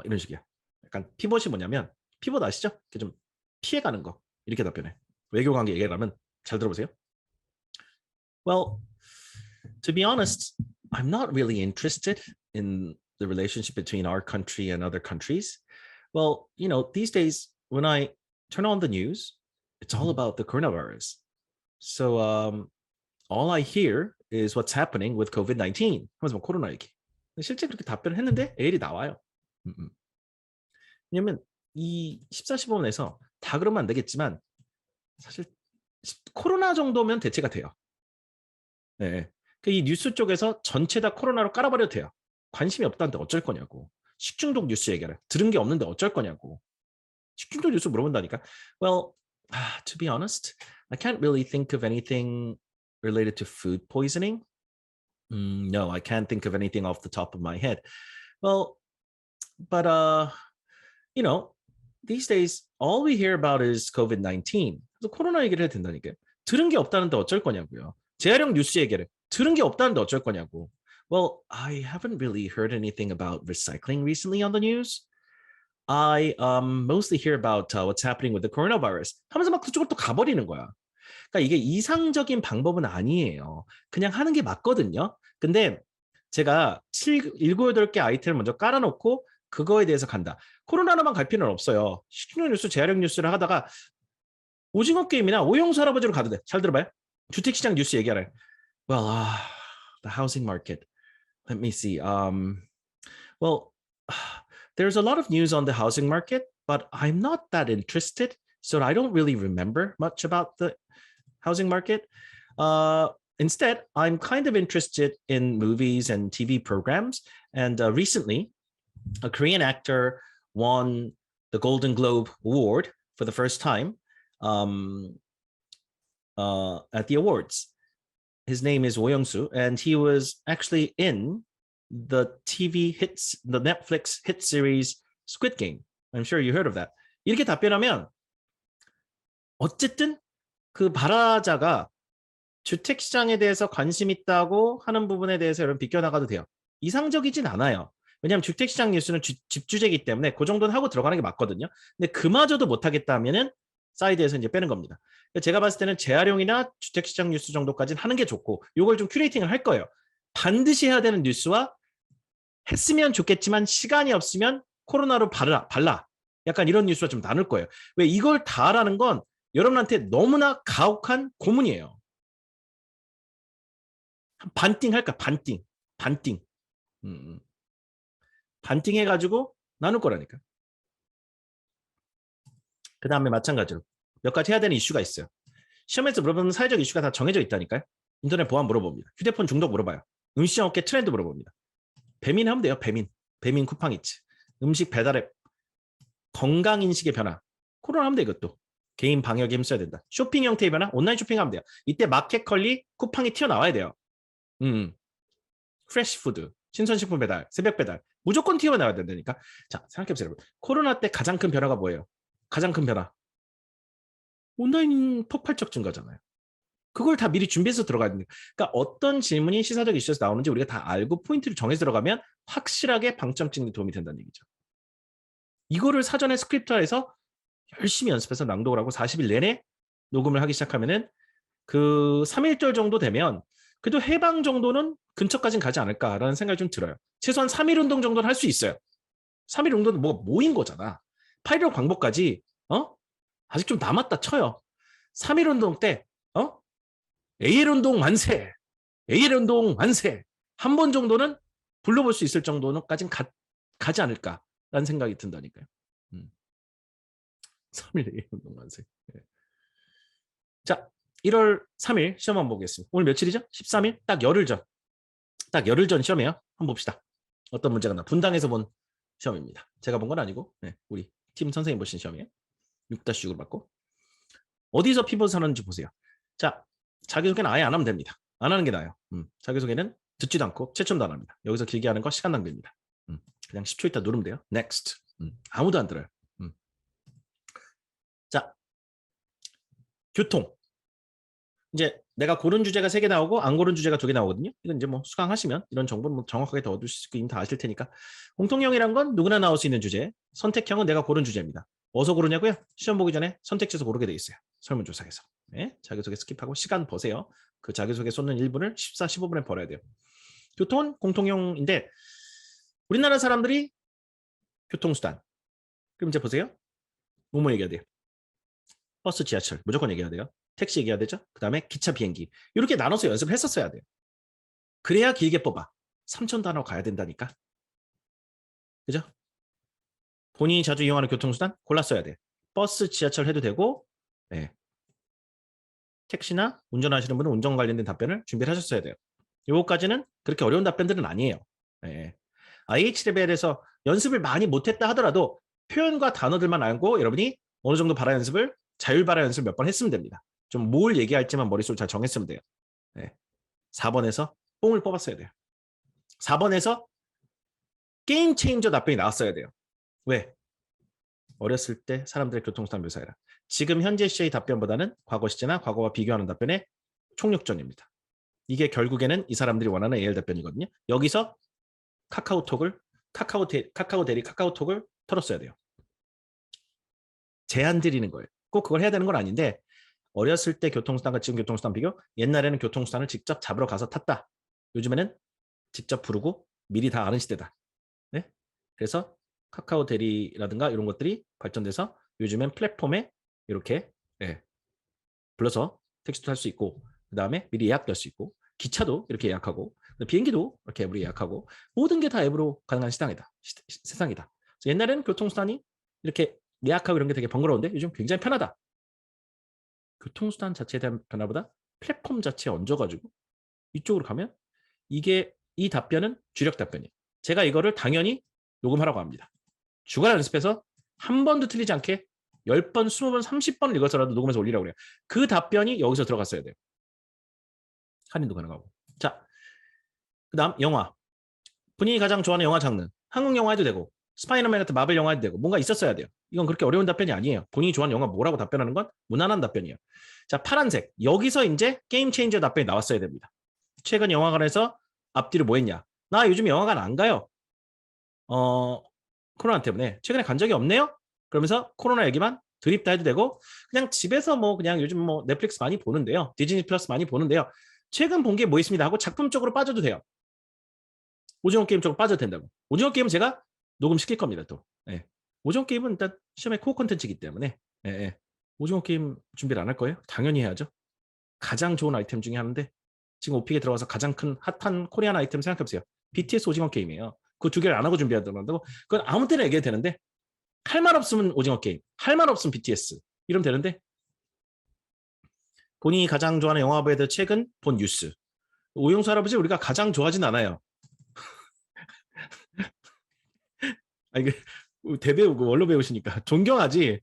이런 식이야. 약간 피벗이 뭐냐면 피벗 아시죠? 이렇게 좀 피해가는 거. 이렇게 답변해. 외교 관계 얘기하면 잘 들어보세요. Well, to be honest, I'm not really interested in the relationship between our country and other countries. Well, these days when I turn on the news, it's all about the coronavirus. So all I hear is what's happening with COVID-19. 하면서 뭐 코로나 얘기. 실제 그렇게 답변을 했는데 A이 나와요. 왜냐면 이 14, 15분에서 다 그러면 안 되겠지만 사실 코로나 정도면 대체가 돼요. 네. 이 뉴스 쪽에서 전체 다 코로나로 깔아버려도 돼요. 관심이 없다는데 어쩔 거냐고. 식중독 뉴스 얘기하래. 들은 게 없는데 어쩔 거냐고. 식중독 뉴스 물어본다니까. Well, to be honest, I can't really think of anything related to food poisoning. No, I can't think of anything off the top of my head. Well, but these days all we hear about is COVID-19. 그래서 코로나 얘기를 해도 된다니까요. 들은 게 없다는데 어쩔 거냐고요. 재활용 뉴스 얘기를 들은 게 없다는데 어쩔 거냐고. Well, I haven't really heard anything about recycling recently on the news. I mostly hear about what's happening with the coronavirus. 하면서 막 그쪽으로 또 가버리는 거야. 그러니까 이게 이상적인 방법은 아니에요. 그냥 하는 게 맞거든요. 근데 제가 7, 7, 8개 아이템을 먼저 깔아놓고 그거에 대해서 간다. 코로나로만 갈 필요는 없어요. 식중독 뉴스, 재활용 뉴스를 하다가 오징어 게임이나 오영수 할아버지로 가도 돼. 잘 들어봐요. 주택시장 뉴스 얘기하래. Well, the housing market. Let me see. Well, there's a lot of news on the housing market, but I'm not that interested. So I don't really remember much about the housing market. Instead, I'm kind of interested in movies and TV programs. And recently, a Korean actor won the Golden Globe Award for the first time at the awards. His name is Oh Young-soo, and he was actually in the Netflix hit series Squid Game. I'm sure you heard of that. 이렇게 답변하면 어쨌든 그 발화자가 주택시장에 대해서 관심 있다고 하는 부분에 대해서 여러분 비껴나가도 돼요. 이상적이진 않아요. 왜냐하면 주택시장 뉴스는 집주제이기 때문에 그 정도는 하고 들어가는 게 맞거든요. 근데 그마저도 못하겠다 하면은 사이드에서 이제 빼는 겁니다. 제가 봤을 때는 재활용이나 주택시장 뉴스 정도까지는 하는 게 좋고 이걸 좀 큐레이팅을 할 거예요. 반드시 해야 되는 뉴스와 했으면 좋겠지만 시간이 없으면 코로나로 발라. 약간 이런 뉴스가 좀 나눌 거예요. 왜 이걸 다 하라는 건 여러분한테 너무나 가혹한 고문이에요. 반띵 할까? 반띵. 반띵 해가지고 나눌 거라니까. 그 다음에 마찬가지로 몇 가지 해야 되는 이슈가 있어요. 시험에서 물어보는 사회적 이슈가 다 정해져 있다니까요. 인터넷 보안 물어봅니다. 휴대폰 중독 물어봐요. 음식점 업계 트렌드 물어봅니다. 배민 하면 돼요. 배민 쿠팡이츠. 음식 배달앱. 건강인식의 변화. 코로나 하면 돼 이것도. 개인 방역에 힘써야 된다. 쇼핑 형태의 변화. 온라인 쇼핑하면 돼요. 이때 마켓컬리 쿠팡이 튀어나와야 돼요. 프레시푸드. 신선식품 배달. 새벽 배달. 무조건 튀어나와야 된다니까. 자, 생각해보세요 여러분. 코로나 때 가장 큰 변화가 뭐예요? 가장 큰 변화. 온라인 폭발적 증가잖아요. 그걸 다 미리 준비해서 들어가야 됩니다. 그러니까 어떤 질문이 시사적 이슈에서 나오는지 우리가 다 알고 포인트를 정해서 들어가면 확실하게 방점 찍는 데 도움이 된다는 얘기죠. 이거를 사전에 스크립트화해서 열심히 연습해서 낭독을 하고 40일 내내 녹음을 하기 시작하면은 그 3일절 정도 되면 그래도 해방 정도는 근처까지는 가지 않을까라는 생각이 좀 들어요. 최소한 3일 운동 정도는 할 수 있어요. 3일 운동은 뭐가 모인 거잖아. 8.15 광복까지 아직 좀 남았다 쳐요. 3일 운동 때 AL 운동 만세! AL 운동 만세! 한 번 정도는 불러볼 수 있을 정도는까지는 가지 않을까라는 생각이 든다니까요. 3일 AL 운동 만세. 네. 자, 1월 3일 시험 한번 보겠습니다. 오늘 며칠이죠? 13일? 딱 열흘 전. 딱 열흘 전 시험이에요. 한번 봅시다. 어떤 문제가 나. 분당에서 본 시험입니다. 제가 본 건 아니고 우리 팀 선생님 보신 시험이에요. 6-6을 받고. 어디서 피벗을 하는지 보세요. 자, 자기소개는 아예 안 하면 됩니다. 안 하는 게 나아요. 자기소개는 듣지도 않고 채점도 안 합니다. 여기서 길게 하는 거 시간 낭비입니다. 그냥 10초 있다 누르면 돼요. Next. 아무도 안 들어요. 자, 교통. 이제 내가 고른 주제가 3개 나오고 안 고른 주제가 2개 나오거든요. 이건 이제 뭐 수강하시면 이런 정보는 뭐 정확하게 더 얻을 수 있고 이미 다 아실 테니까. 공통형이란 건 누구나 나올 수 있는 주제. 선택형은 내가 고른 주제입니다. 어디서 고르냐고요? 시험 보기 전에 선택지에서 고르게 돼 있어요. 설문조사에서. 네, 자기소개 스킵하고 시간 보세요. 그 자기소개 쏟는 1분을 14, 15분에 벌어야 돼요. 교통은 공통형인데 우리나라 사람들이 교통수단. 그럼 이제 보세요. 뭐뭐 얘기해야 돼요? 버스, 지하철 무조건 얘기해야 돼요. 택시 얘기해야 되죠. 그 다음에 기차, 비행기. 이렇게 나눠서 연습을 했었어야 돼요. 그래야 길게 뽑아. 3천 단어 가야 된다니까. 그죠? 본인이 자주 이용하는 교통수단 골랐어야 돼. 버스, 지하철 해도 되고 택시나 운전하시는 분은 운전 관련된 답변을 준비를 하셨어야 돼요. 요거까지는 그렇게 어려운 답변들은 아니에요. IH 레벨에서 연습을 많이 못했다 하더라도 표현과 단어들만 알고 여러분이 어느 정도 발화 연습을 자율 발화 연습을 몇 번 했으면 됩니다. 좀 뭘 얘기할지만 머릿속으로 잘 정했으면 돼요. 4번에서 뽕을 뽑았어야 돼요. 4번에서 게임 체인저 답변이 나왔어야 돼요. 왜? 어렸을 때 사람들의 교통수단 묘사해라. 지금 현재 시제의 답변보다는 과거 시제나 과거와 비교하는 답변의 총력전입니다. 이게 결국에는 이 사람들이 원하는 AL 답변이거든요. 여기서 카카오톡을 카카오톡을 털었어야 돼요. 제한 드리는 거예요. 꼭 그걸 해야 되는 건 아닌데 어렸을 때 교통수단과 지금 교통수단 비교. 옛날에는 교통수단을 직접 잡으러 가서 탔다. 요즘에는 직접 부르고 미리 다 아는 시대다. 네? 그래서 카카오 대리라든가 이런 것들이 발전돼서 요즘엔 플랫폼에 이렇게 불러서 택시도 탈 수 있고 그 다음에 미리 예약도 할 수 있고 기차도 이렇게 예약하고 비행기도 이렇게 앱으로 예약하고 모든 게 다 앱으로 가능한 세상이다. 옛날에는 교통수단이 이렇게 예약하고 이런 게 되게 번거로운데 요즘 굉장히 편하다. 교통수단 자체에 대한 변화보다 플랫폼 자체에 얹어가지고 이쪽으로 가면 이 답변은 주력 답변이에요. 제가 이거를 당연히 녹음하라고 합니다. 주간 연습해서 한 번도 틀리지 않게 10번, 20번, 30번을 읽어서라도 녹음해서 올리라고 그래요. 그 답변이 여기서 들어갔어야 돼요. 할인도 가능하고. 자, 그 다음 영화. 본인이 가장 좋아하는 영화 장르. 한국 영화 해도 되고 스파이더맨 같은 마블 영화 해도 되고 뭔가 있었어야 돼요. 이건 그렇게 어려운 답변이 아니에요. 본인이 좋아하는 영화 뭐라고 답변하는 건 무난한 답변이에요. 자, 파란색. 여기서 이제 게임 체인저 답변이 나왔어야 됩니다. 최근 영화관에서 앞뒤로 뭐 했냐? 나 요즘 영화관 안 가요. 코로나 때문에 최근에 간 적이 없네요. 그러면서 코로나 얘기만 드립다 해도 되고 그냥 집에서 뭐 그냥 요즘 뭐 넷플릭스 많이 보는데요. 디즈니 플러스 많이 보는데요. 최근 본 게 뭐 있습니다 하고 작품 쪽으로 빠져도 돼요. 오징어 게임 쪽으로 빠져도 된다고. 오징어 게임은 제가 녹음시킬 겁니다. 또. 예. 오징어 게임은 일단 시험의 코어 콘텐츠이기 때문에 예, 예. 오징어 게임 준비를 안 할 거예요? 당연히 해야죠. 가장 좋은 아이템 중에 하나인데 지금 오픽에 들어가서 가장 큰 핫한 코리안 아이템 생각해보세요. BTS 오징어 게임이에요. 그 두 개를 안 하고 준비하더라도 그건 아무 때나 얘기해도 되는데 할 말 없으면 오징어 게임, 할 말 없으면 BTS 이러면 되는데 본인이 가장 좋아하는 영화부에 대해 최근 본 뉴스. 오용수 할아버지 우리가 가장 좋아하진 않아요. 아, 이게 대배우고 원로 배우시니까 존경하지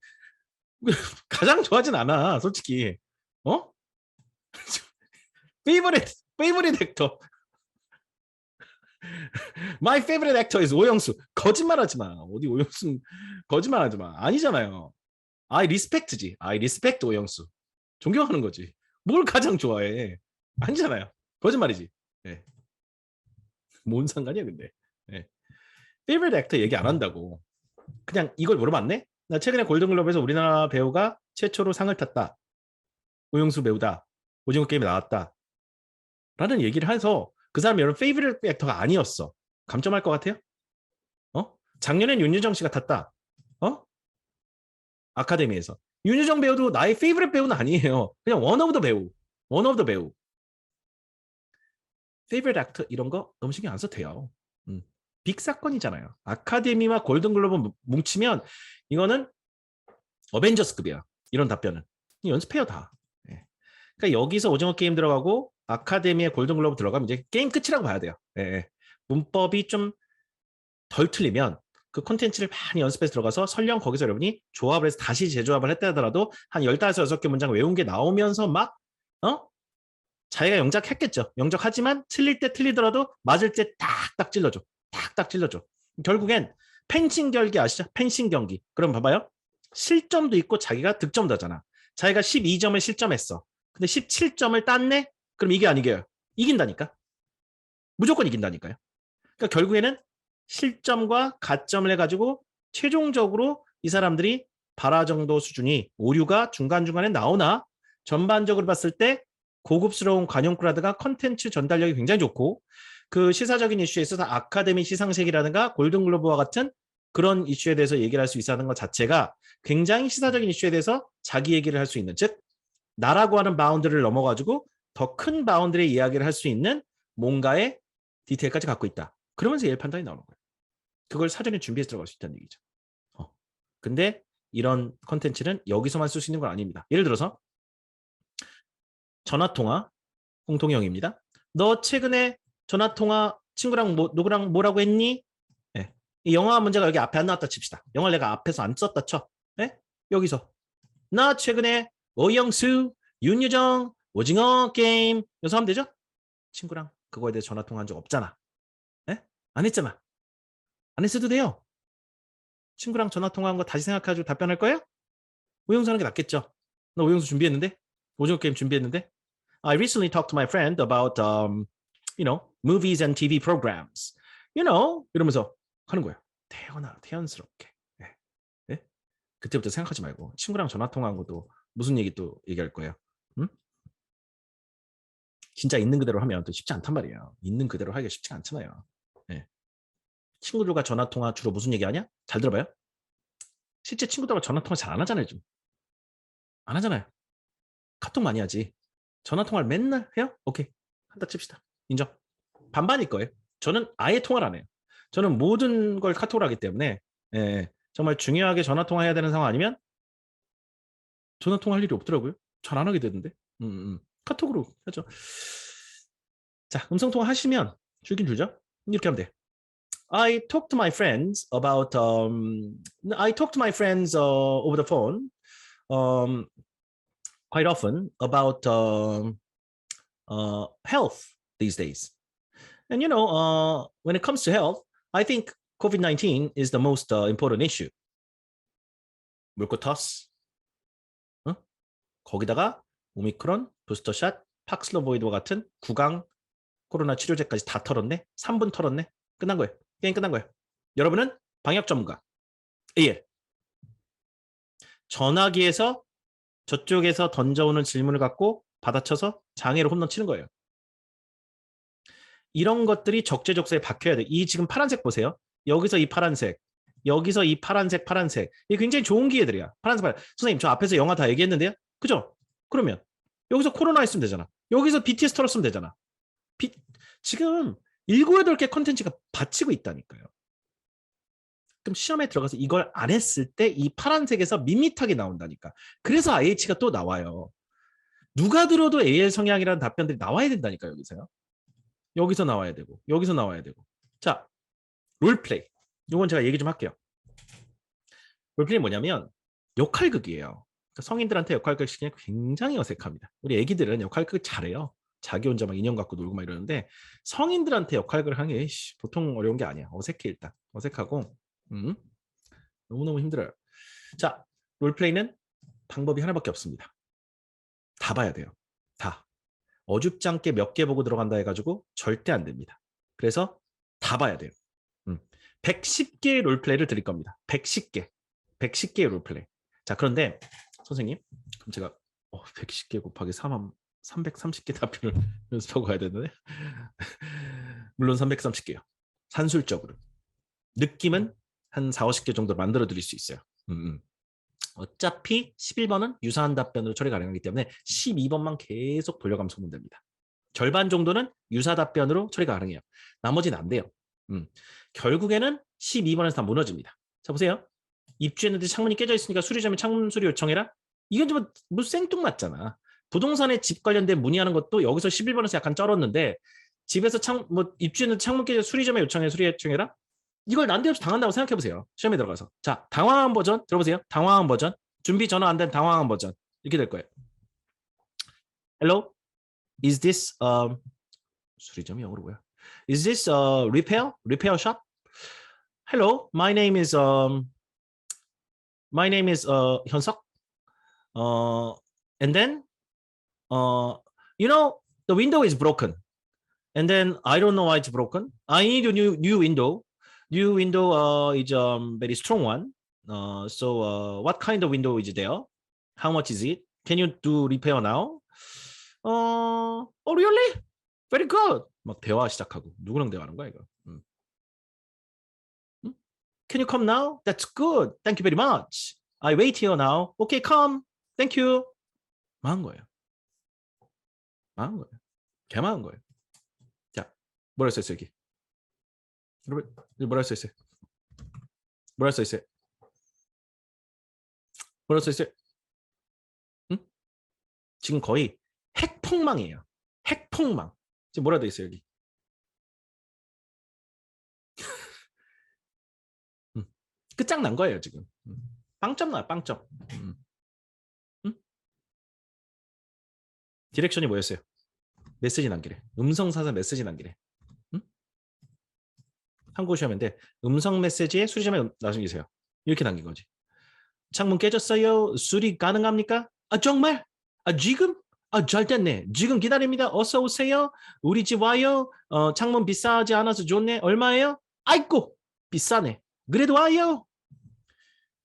가장 좋아하진 않아 솔직히. 어? favorite actor. My favorite actor is 오영수. 거짓말하지 마. 어디 오영수 거짓말하지 마. 아니잖아요. I respect지. I respect 오영수. 존경하는 거지. 뭘 가장 좋아해? 아니잖아요. 거짓말이지. 네. 뭔 상관이야 근데. 네. favorite actor 얘기 안 한다고. 그냥 이걸 물어봤네? 나 최근에 골든글로브에서 우리나라 배우가 최초로 상을 탔다. 오영수 배우다. 오징어 게임에 나왔다. 라는 얘기를 해서 그 사람이 여러분 페이버릿 액터가 아니었어. 감점할 것 같아요? 작년엔 윤유정 씨가 탔다. 아카데미에서. 윤유정 배우도 나의 페이버릿 배우는 아니에요. 그냥 원 오브 더 배우. 원 오브 더 배우. 페이버릿 액터 이런 거 너무 신경 안 써도 돼요. 빅 사건이잖아요. 아카데미와 골든글로브 뭉치면 이거는 어벤져스급이야. 이런 답변은. 연습해요 다. 예. 그러니까 여기서 오징어 게임 들어가고 아카데미에 골든글로브 들어가면 이제 게임 끝이라고 봐야 돼요. 예. 문법이 좀 덜 틀리면 그 콘텐츠를 많이 연습해서 들어가서 설령 거기서 여러분이 조합을 해서 다시 재조합을 했다 하더라도 한 15, 6개 문장 외운 게 나오면서 막 자기가 영작했겠죠. 영작하지만 틀릴 때 틀리더라도 맞을 때 딱딱 찔러줘. 딱딱 찔러줘. 결국엔 펜싱 경기 아시죠? 펜싱 경기. 그럼 봐봐요. 실점도 있고 자기가 득점도 하잖아. 자기가 12점을 실점했어. 근데 17점을 땄네? 그럼 이게 아니게요. 이긴다니까. 무조건 이긴다니까요. 그러니까 결국에는 실점과 가점을 해가지고 최종적으로 이 사람들이 발화 정도 수준이 오류가 중간중간에 나오나 전반적으로 봤을 때 고급스러운 관용크라드가 컨텐츠 전달력이 굉장히 좋고 그 시사적인 이슈에 있어서 아카데미 시상식이라든가 골든글로브와 같은 그런 이슈에 대해서 얘기를 할 수 있다는 것 자체가 굉장히 시사적인 이슈에 대해서 자기 얘기를 할 수 있는, 즉 나라고 하는 바운드를 넘어가지고 더 큰 바운드의 이야기를 할 수 있는 뭔가의 디테일까지 갖고 있다. 그러면서 예일 판단이 나오는 거예요. 그걸 사전에 준비해서 들어갈 수 있다는 얘기죠. 근데 이런 컨텐츠는 여기서만 쓸 수 있는 건 아닙니다. 예를 들어서 전화통화 공통형입니다. 너 최근에 전화통화 친구랑 누구랑 뭐라고 했니? 네. 이 영화 문제가 여기 앞에 안 나왔다 칩시다. 영화를 내가 앞에서 안 썼다 쳐. 네? 여기서 나 최근에 오영수, 윤유정, 오징어 게임 여기서 하면 되죠? 친구랑 그거에 대해 전화통화한 적 없잖아. 네? 안 했잖아. 안 했어도 돼요. 친구랑 전화통화한 거 다시 생각해가지고 답변할 거예요? 오영수 하는 게 낫겠죠. 나 오영수 준비했는데? 오징어 게임 준비했는데? I recently talked to my friend about, movies and TV programs. 이러면서 하는 거예요. 태연스럽게. 네. 네? 그때부터 생각하지 말고 친구랑 전화통화한 것도 무슨 얘기 또 얘기할 거예요. 응? 진짜 있는 그대로 하면 또 쉽지 않단 말이에요. 있는 그대로 하기가 쉽지 않잖아요. 네. 친구들과 전화통화 주로 무슨 얘기하냐? 잘 들어봐요. 실제 친구들과 전화통화 잘 안 하잖아요. 좀. 안 하잖아요. 카톡 많이 하지. 전화통화를 맨날 해요? 오케이. 한다 칩시다. 인정. 반반일 거예요. 저는 아예 통화를 안 해요. 저는 모든 걸 카톡으로 하기 때문에 정말 중요하게 전화통화해야 되는 상황 아니면 전화통화할 일이 없더라고요. 잘 안 하게 되던데. 카톡으로 하죠. 자, 음성통화 하시면 줄긴 줄죠? 이렇게 하면 돼. I talked to my friends about I talked to my friends over the phone quite often about health these days. And when it comes to health, I think COVID-19 is the most important issue. 물고 토스. 어? 거기다가 오미크론, 부스터샷, 팍슬로보이드와 같은 9강 코로나 치료제까지 다 털었네. 3분 털었네. 끝난 거예요. 게임 끝난 거예요. 여러분은 방역 전문가. AL. 전화기에서 저쪽에서 던져오는 질문을 갖고 받아쳐서 장애로 홈런 치는 거예요. 이런 것들이 적재적소에 박혀야 돼. 이 지금 파란색 보세요. 여기서 이 파란색, 여기서 이 파란색. 이게 굉장히 좋은 기회들이야. 파란색. 선생님, 저 앞에서 영화 다 얘기했는데요. 그죠? 그러면 여기서 코로나 있으면 되잖아. 여기서 BTS 털었으면 되잖아. 지금 7, 8개 컨텐츠가 받치고 있다니까요. 그럼 시험에 들어가서 이걸 안 했을 때 이 파란색에서 밋밋하게 나온다니까. 그래서 IH가 또 나와요. 누가 들어도 AL 성향이라는 답변들이 나와야 된다니까. 여기서 나와야 되고, 여기서 나와야 되고. 자, 롤플레이. 이건 제가 얘기 좀 할게요. 롤플레이 뭐냐면 역할극이에요. 그러니까 성인들한테 역할극 시키면 굉장히 어색합니다. 우리 애기들은 역할극 잘해요. 자기 혼자 막 인형 갖고 놀고 막 이러는데 성인들한테 역할극을 하는 게 보통 어려운 게 아니야. 어색해 일단. 어색하고 너무너무 힘들어요. 자, 롤플레이는 방법이 하나밖에 없습니다. 다 봐야 돼요. 다. 어줍지 않게 몇 개 보고 들어간다 해가지고 절대 안 됩니다. 그래서 다 봐야 돼요. 110개의 롤플레이를 드릴 겁니다. 110개. 110개의 롤플레이. 자, 그런데 선생님, 그럼 제가 110개 곱하기 3하면 330개 답변을 연습하고 가야 되는데 물론 330개요. 산술적으로. 느낌은 한 4, 50개 정도 만들어 드릴 수 있어요. 어차피 11번은 유사한 답변으로 처리 가능하기 때문에 12번만 계속 돌려가면서 보면 됩니다. 절반 정도는 유사 답변으로 처리가 가능해요. 나머지는 안 돼요. 결국에는 12번에서 다 무너집니다. 자, 보세요. 입주했는데 창문이 깨져 있으니까 수리점에 창문 수리 요청해라? 이건 좀 뭐 생뚱맞잖아. 부동산에 집 관련된 문의하는 것도 여기서 11번에서 약간 쩔었는데 집에서 입주했는데 창문 깨져 수리점에 수리 요청해라? 이걸 난데없이 당한다고 생각해보세요. 시험에 들어가서. 자, 당황한 버전 들어보세요. 당황한 버전. 준비 전화 안 된 당황한 버전. 이렇게 될 거예요. Hello? Is this 수리점이 영어로 뭐야? Is this repair shop? Hello, my name is 현석. And then you know the window is broken. And then I don't know why it's broken. I need a new window. New window is very strong one. So what kind of window is there? How much is it? Can you do repair now? Oh really? Very good. 막 대화 시작하고 누구랑 대화하는 거야 이거? Can you come now? That's good. Thank you very much. I wait here now. Okay, come. Thank you. 망한 거예요. 망한 거예요. 개망한 거예요. 자, 뭐라 써있어요 여기? 여러분, 뭐라 써있어요? 뭐라 써있어요? 뭐라 써있어요? 응? 지금 거의 핵폭망이에요. 핵폭망. 지금 뭐라 돼 있어요 여기? 끝장난 거예요 지금. 빵점 나요 빵점. 디렉션이 뭐였어요? 메시지 남기래. 음성사서 메시지 남기래. 한국어 시험인데 음성 메시지에 수리점에 남기세요. 이렇게 남긴 거지. 창문 깨졌어요. 수리 가능합니까? 아 정말? 아 지금? 아 잘 됐네. 지금 기다립니다. 어서 오세요. 우리 집 와요. 창문 비싸지 않아서 좋네. 얼마예요? 아이고 비싸네. 그래도 와요.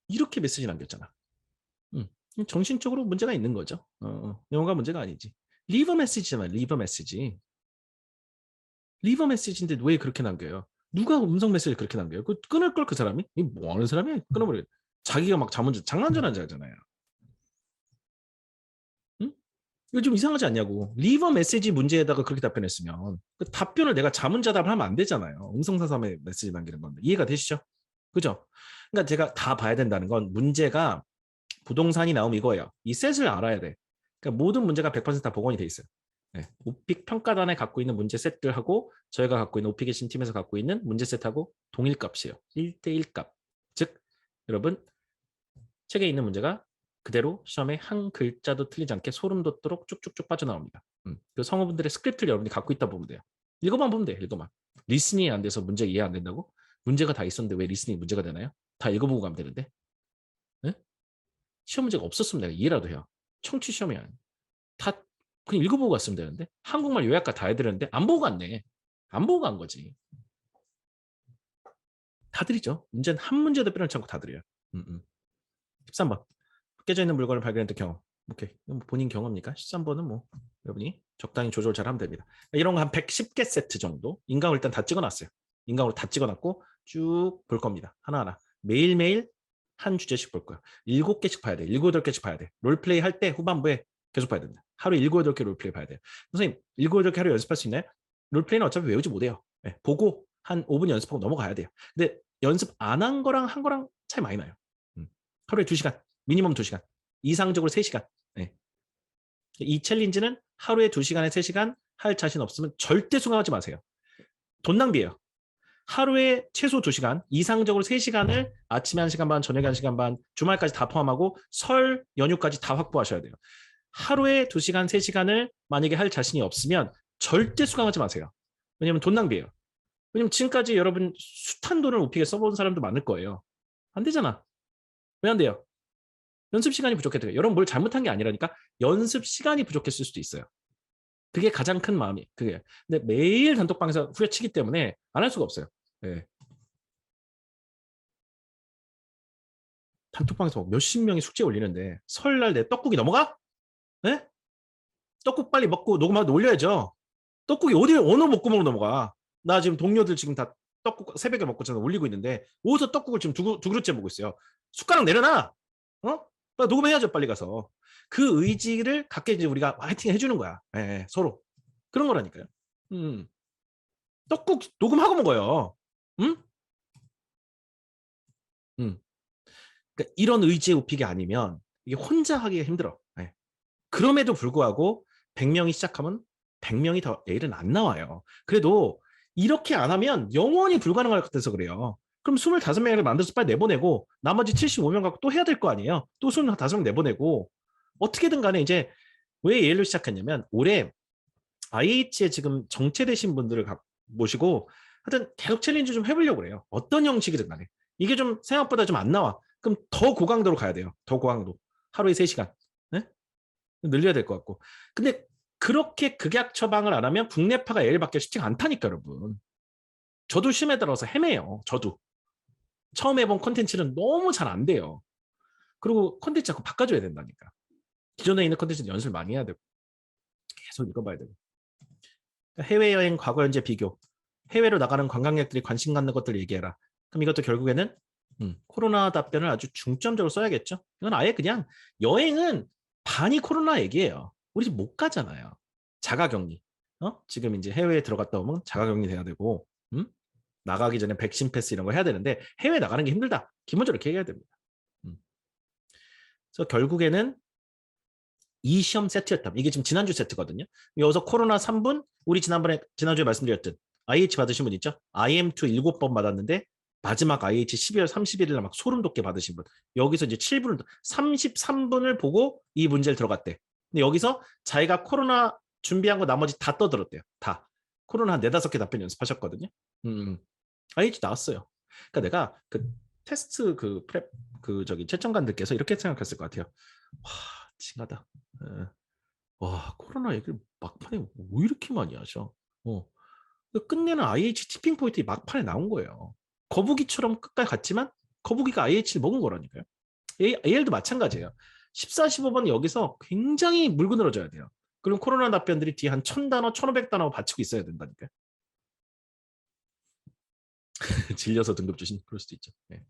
이렇게 메시지 남겼잖아. 정신적으로 문제가 있는 거죠. 영어가 문제가 아니지. 리버 메시지잖아. 리버 메시지. 리버 메시지인데 왜 그렇게 남겨요? 누가 음성 메시지를 그렇게 남겨요? 그 끊을 걸 그 사람이? 이 뭐 하는 사람이야? 끊어버려. 자기가 막 장난 전환자잖아요. 응? 이거 좀 이상하지 않냐고. 리버 메시지 문제에다가 그렇게 답변했으면 그 답변을 내가 자문자답을 하면 안 되잖아요. 음성사삼에 메시지 남기는 건데. 이해가 되시죠? 그죠? 그러니까 제가 다 봐야 된다는 건 문제가 부동산이 나오면 이거예요. 이 셋을 알아야 돼. 그러니까 모든 문제가 100%다 복원이 돼 있어요. 네. 오픽 평가단에 갖고 있는 문제 셋들하고 저희가 갖고 있는 오픽의 신팀에서 갖고 있는 문제 셋하고 동일 값이에요. 1대1 값. 즉 여러분 책에 있는 문제가 그대로 시험에 한 글자도 틀리지 않게 소름 돋도록 쭉쭉쭉 빠져나옵니다. 그 성우분들의 스크립트를 여러분이 갖고 있다 보면 돼요. 읽어만 보면 돼요. 읽어만. 리스닝이 안 돼서 문제 이해 안 된다고? 문제가 다 있었는데 왜 리스닝 문제가 되나요? 다 읽어보고 가면 되는데. 네? 시험 문제가 없었으면 내가 이해라도 해요. 청취 시험이야. 다 그냥 읽어보고 갔으면 되는데 한국말 요약과 다 해드렸는데 안 보고 갔네. 안 보고 간 거지. 다 드리죠. 문제는 한 문제도 빼놓지 않고 다 드려요. 13번. 깨져 있는 물건을 발견했던 경험. 오케이. 이건 뭐 본인 경험이니까 13번은 뭐 여러분이 적당히 조절 잘 하면 됩니다. 이런 거 한 110개 세트 정도 인강으로 일단 다 찍어놨어요. 인강으로 다 찍어놨고 쭉 볼 겁니다. 하나하나. 매일매일 한 주제씩 볼 거예요. 7개씩 봐야 돼. 7, 8개씩 봐야 돼. 롤플레이 할 때 후반부에 계속 봐야 된다. 하루에 7, 8개 롤플레이 봐야 돼요. 선생님 7, 8개 하루 연습할 수 있나요? 롤플레이는 어차피 외우지 못해요. 네, 보고 한 5분 연습하고 넘어가야 돼요. 근데 연습 안 한 거랑 한 거랑 차이 많이 나요. 하루에 2시간, 미니멈 2시간, 이상적으로 3시간. 네. 이 챌린지는 하루에 2시간에 3시간 할 자신 없으면 절대 수강하지 마세요. 돈 낭비예요. 하루에 최소 2시간, 이상적으로 3시간을 아침에 1시간 반, 저녁에 1시간 반, 주말까지 다 포함하고 설 연휴까지 다 확보하셔야 돼요. 하루에 2시간, 3시간을 만약에 할 자신이 없으면 절대 수강하지 마세요. 왜냐면 돈 낭비예요. 왜냐면 지금까지 여러분 숱한 돈을 우피게 써본 사람도 많을 거예요. 안 되잖아. 왜 안 돼요? 연습 시간이 부족했대요. 여러분 뭘 잘못한 게 아니라니까 연습 시간이 부족했을 수도 있어요. 그게 가장 큰 마음이 그게. 근데 매일 단톡방에서 후려치기 때문에 안 할 수가 없어요. 네. 단톡방에서 몇십 명이 숙제 올리는데 설날 내 떡국이 넘어가? 네? 떡국 빨리 먹고 녹음하고 올려야죠. 떡국이 어느 목구멍으로 넘어가? 나 지금 동료들 지금 다 떡국 새벽에 먹고 저는 올리고 있는데 어디서 떡국을 지금 두 그릇째 먹고 있어요. 숟가락 내려놔. 어? 나 녹음해야죠 빨리 가서. 그 의지를 갖게 이제 우리가 화이팅 해주는 거야. 예, 서로 그런 거라니까요. 떡국 녹음하고 먹어요. 음? 음. 그러니까 이런 의지에 उप히게 아니면 이게 혼자 하기가 힘들어. 예. 그럼에도 불구하고 100명이 시작하면 100명이 더 내일은 안 나와요. 그래도 이렇게 안 하면 영원히 불가능할 것 같아서 그래요. 그럼 25명을 만들어서 빨리 내보내고 나머지 75명 갖고 또 해야 될 거 아니에요. 또 25명 내보내고 어떻게든 간에 이제 왜 예일로 시작했냐면 올해 IH에 지금 정체되신 분들을 모시고 하여튼 계속 챌린지 좀 해보려고 그래요. 어떤 형식이든 간에. 이게 좀 생각보다 좀 안 나와. 그럼 더 고강도로 가야 돼요. 더 고강도. 하루에 3시간. 네? 늘려야 될 것 같고. 근데 그렇게 극약 처방을 안 하면 국내파가 예일밖에 쉽지가 않다니까 여러분. 저도 시험에 따라서 헤매요. 저도. 처음 해본 콘텐츠는 너무 잘 안 돼요. 그리고 콘텐츠 자꾸 바꿔줘야 된다니까. 기존에 있는 콘텐츠는 연습을 많이 해야 되고 계속 읽어봐야 되고. 해외여행 과거 현재 비교. 해외로 나가는 관광객들이 관심 갖는 것들을 얘기해라. 그럼 이것도 결국에는 코로나 답변을 아주 중점적으로 써야겠죠. 이건 아예 그냥 여행은 반이 코로나 얘기예요. 우리 집 못 가잖아요. 자가격리. 지금 이제 해외에 들어갔다 오면 자가격리 돼야 되고 나가기 전에 백신 패스 이런 거 해야 되는데 해외 나가는 게 힘들다. 기본적으로 이렇게 해야 됩니다. 그래서 결국에는 이 시험 세트였다. 이게 지금 지난주 세트거든요. 여기서 코로나 3분, 우리 지난주에 말씀드렸던 IH 받으신 분 있죠? IM2 7번 받았는데 마지막 IH 12월 31일 날 막 소름 돋게 받으신 분. 여기서 이제 7분을 33분을 보고 이 문제를 들어갔대. 근데 여기서 자기가 코로나 준비한 거 나머지 다 떠들었대요. 다. 코로나 한 4-5개 답변 연습하셨거든요. IH 나왔어요. 그러니까 내가 그 테스트 그 프랩 그 저기 채점관들께서 이렇게 생각했을 것 같아요. 와, 징하다. 와, 코로나 얘기를 막판에 왜 이렇게 많이 하셔? 끝내는 IH 티핑 포인트 막판에 나온 거예요. 거북이처럼 끝까지 갔지만 거북이가 IH를 먹은 거라니까요. AL도 마찬가지예요. 14, 15번 여기서 굉장히 물고 늘어져야 돼요. 그럼 코로나 답변들이 뒤에 한 1000단어, 1500단어 받치고 있어야 된다니까요. 질려서 등급 주신 그럴 수도 있죠. 네.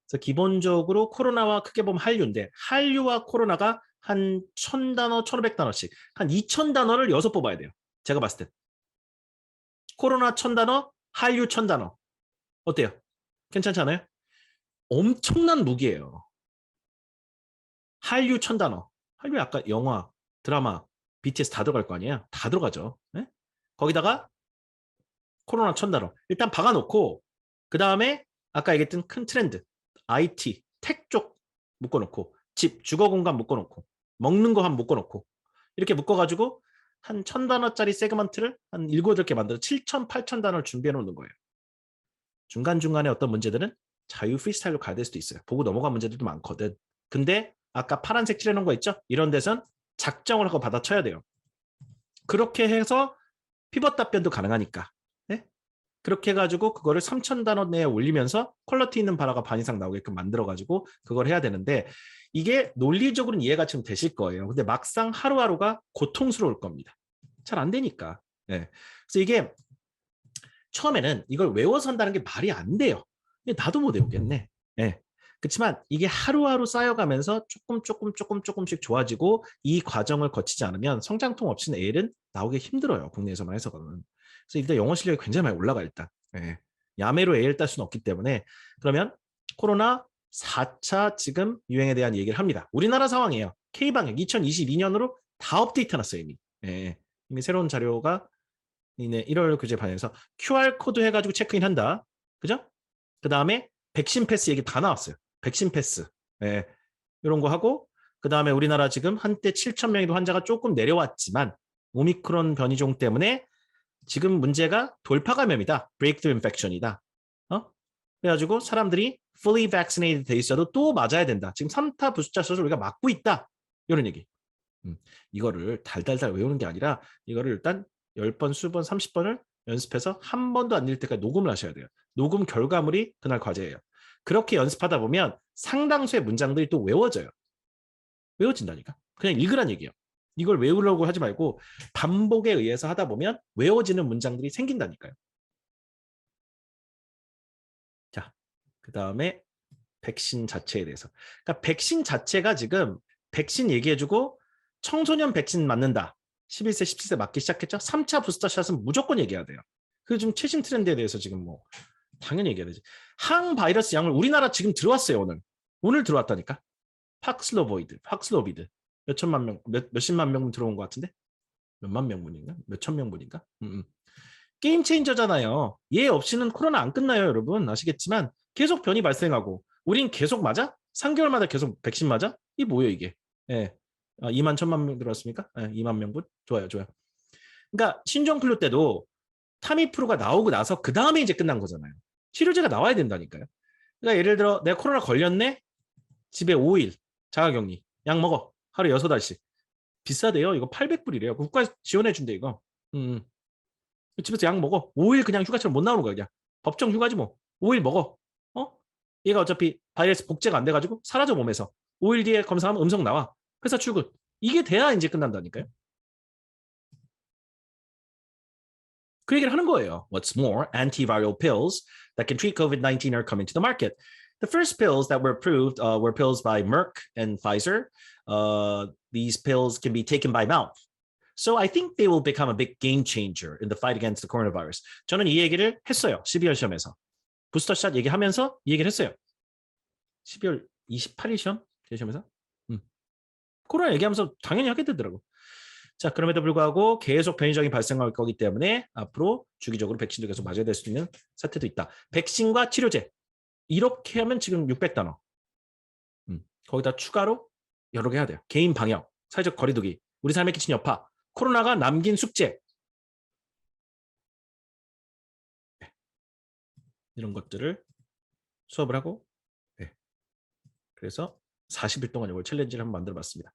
그래서 기본적으로 코로나와 크게 보면 한류인데 한류와 코로나가 한 1000단어, 1500단어씩 한 2000단어를 6 뽑아야 돼요. 제가 봤을 때. 코로나 1000단어, 한류 1000단어. 어때요? 괜찮지 않아요? 엄청난 무기예요. 한류 1000단어. 한류 아까 영화, 드라마, BTS 다 들어갈 거 아니에요? 다 들어가죠. 네? 거기다가 코로나 1000단어. 일단 박아놓고 그 다음에 아까 얘기했던 큰 트렌드. IT, 텍 쪽 묶어놓고 집, 주거 공간 묶어놓고 먹는 거 한 묶어놓고 이렇게 묶어가지고 한 1000단어짜리 세그먼트를 한 7, 8개 만들어 7000, 8000단어를 준비해 놓는 거예요. 중간중간에 어떤 문제들은 자유 프리스타일로 가야 될 수도 있어요. 보고 넘어간 문제들도 많거든. 근데 아까 파란색 칠해놓은 거 있죠? 이런 데선 작정을 하고 받아쳐야 돼요. 그렇게 해서 피벗 답변도 가능하니까. 네? 그렇게 해가지고 그거를 3,000단어 내에 올리면서 퀄리티 있는 발화가 반 이상 나오게끔 만들어가지고 그걸 해야 되는데 이게 논리적으로는 이해가 좀 되실 거예요. 근데 막상 하루하루가 고통스러울 겁니다. 잘 안 되니까. 네. 그래서 이게 처음에는 이걸 외워서 한다는 게 말이 안 돼요. 나도 못 외우겠네. 네. 그렇지만 이게 하루하루 쌓여가면서 조금씩 좋아지고 이 과정을 거치지 않으면 성장통 없이는 AL은 나오기 힘들어요. 국내에서만 해서는. 그래서 일단 영어 실력이 굉장히 많이 올라가 일단. 네. 야매로 AL 딸 수는 없기 때문에 그러면 코로나 4차 지금 유행에 대한 얘기를 합니다. 우리나라 상황이에요. K방역 2022년으로 다 업데이트 해놨어요 이미. 네. 이미 새로운 자료가 1월 교재 반에서 QR코드 해가지고 체크인한다. 그죠? 그 다음에 백신 패스 얘기 다 나왔어요. 백신 패스. 예, 이런 거 하고 그 다음에 우리나라 지금 한때 7,000명의 환자가 조금 내려왔지만 오미크론 변이종 때문에 지금 문제가 돌파 감염이다. breakthrough infection이다. 그래가지고 사람들이 fully vaccinated 돼 있어도 또 맞아야 된다. 지금 3타 부스터 샷을 우리가 맞고 있다. 이런 얘기. 이거를 달달달 외우는 게 아니라 이거를 일단 10번, 20번, 30번을 연습해서 한 번도 안 될 때까지 녹음을 하셔야 돼요. 녹음 결과물이 그날 과제예요. 그렇게 연습하다 보면 상당수의 문장들이 또 외워져요. 외워진다니까. 그냥 읽으란 얘기예요. 이걸 외우려고 하지 말고 반복에 의해서 하다 보면 외워지는 문장들이 생긴다니까요. 자, 그 다음에 백신 자체에 대해서. 그러니까 백신 자체가 지금 백신 얘기해주고 청소년 백신 맞는다. 11세, 17세 맞기 시작했죠. 3차 부스터샷은 무조건 얘기해야 돼요. 그 좀 최신 트렌드에 대해서 지금 뭐 당연히 얘기해야 되지. 항바이러스 약물 우리나라 지금 들어왔어요. 오늘 들어왔다니까. 팍슬로비드 몇천만 명, 몇십만 명분 들어온 것 같은데 몇만 명분인가? 몇천 명분인가? 게임 체인저잖아요. 얘 없이는 코로나 안 끝나요, 여러분. 아시겠지만 계속 변이 발생하고 우린 계속 맞아? 3개월마다 계속 백신 맞아? 이 뭐예요, 이게? 예. 2만 1천만 명 들어왔습니까? 예, 2만 명분? 좋아요. 그러니까 신종플루 때도 타미프루가 나오고 나서 그 다음에 이제 끝난 거잖아요. 치료제가 나와야 된다니까요. 그러니까 예를 들어 내가 코로나 걸렸네? 집에 5일 자가격리. 약 먹어. 하루 6알씩. 비싸대요. 이거 800불이래요. 국가 지원해 준대 이거. 집에서 약 먹어. 5일 그냥 휴가처럼 못 나오는 거야. 그냥. 법정 휴가지 뭐. 5일 먹어. 얘가 어차피 바이러스 복제가 안 돼가지고 사라져 몸에서. 5일 뒤에 검사하면 음성 나와. 회사 출근. 이게 돼야 이제 끝난다니까요. 그 얘기를 하는 거예요. What's more, antiviral pills that can treat COVID-19 are coming to the market. The first pills that were approved were pills by Merck and Pfizer. These pills can be taken by mouth. So I think they will become a big game changer in the fight against the coronavirus. 저는 이 얘기를 했어요. 12월 시험에서. 부스터샷 얘기하면서 이 얘기를 했어요. 12월 28일 시험? 제 시험에서? 코로나 얘기하면서 당연히 하게 되더라고. 자, 그럼에도 불구하고 계속 변이적인 발생할 거기 때문에 앞으로 주기적으로 백신도 계속 맞아야 될 수 있는 사태도 있다. 백신과 치료제. 이렇게 하면 지금 600단어. 거기다 추가로 여러 개 해야 돼요. 개인 방역, 사회적 거리두기, 우리 삶에 끼친 여파, 코로나가 남긴 숙제. 네. 이런 것들을 수업을 하고 네. 그래서 40일 동안 이걸 챌린지를 한번 만들어봤습니다.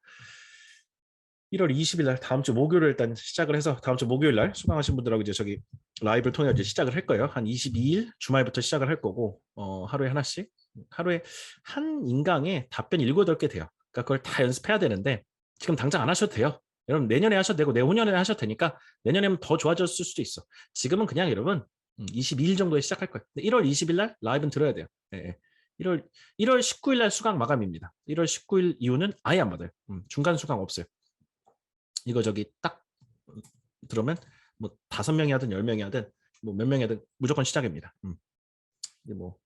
1월 20일 날 다음 주 목요일에 일단 시작을 해서 다음 주 목요일 날 수강하신 분들하고 이제 저기 라이브를 통해 이제 시작을 할 거예요. 한 22일 주말부터 시작을 할 거고 하루에 하나씩 하루에 한 인강에 답변 7, 8개 돼요. 그러니까 그걸 다 연습해야 되는데 지금 당장 안 하셔도 돼요. 여러분 내년에 하셔도 되고 내후년에 하셔도 되니까 내년에는 더 좋아졌을 수도 있어. 지금은 그냥 여러분 22일 정도에 시작할 거예요. 1월 20일 날 라이브는 들어야 돼요. 네. 1월 19일 날 수강 마감입니다. 1월 19일 이후는 아예 안 받아요. 중간 수강 없어요. 이거 저기 딱 들으면 뭐 5명이 하든 10명이 하든 뭐 몇 명이 하든 무조건 시작입니다. 이제 뭐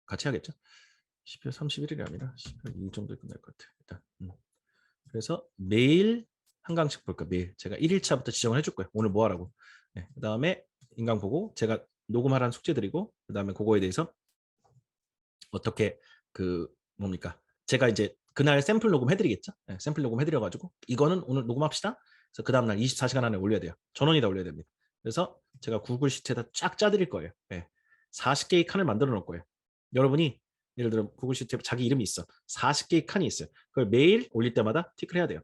같이 하겠죠. 12월 31일이 아니라 12월 2일 정도에 끝날 것 같아요. 일단 그래서 매일 한 강씩 볼까 매일 제가 1일차부터 지정을 해줄 거예요. 오늘 뭐 하라고. 네, 그 다음에 인강 보고 제가 녹음하라는 숙제 드리고 그 다음에 그거에 대해서 어떻게 그 뭡니까 제가 이제 그날 샘플 녹음 해드리겠죠. 네, 샘플 녹음 해드려가지고 이거는 오늘 녹음합시다. 그래서 그 다음날 24시간 안에 올려야 돼요. 전원이 다 올려야 됩니다. 그래서 제가 구글 시트에다 쫙 짜드릴 거예요. 네. 40개의 칸을 만들어 놓을 거예요. 여러분이 예를 들어 구글 시트에 자기 이름이 있어. 40개의 칸이 있어요. 그걸 매일 올릴 때마다 티크를 해야 돼요.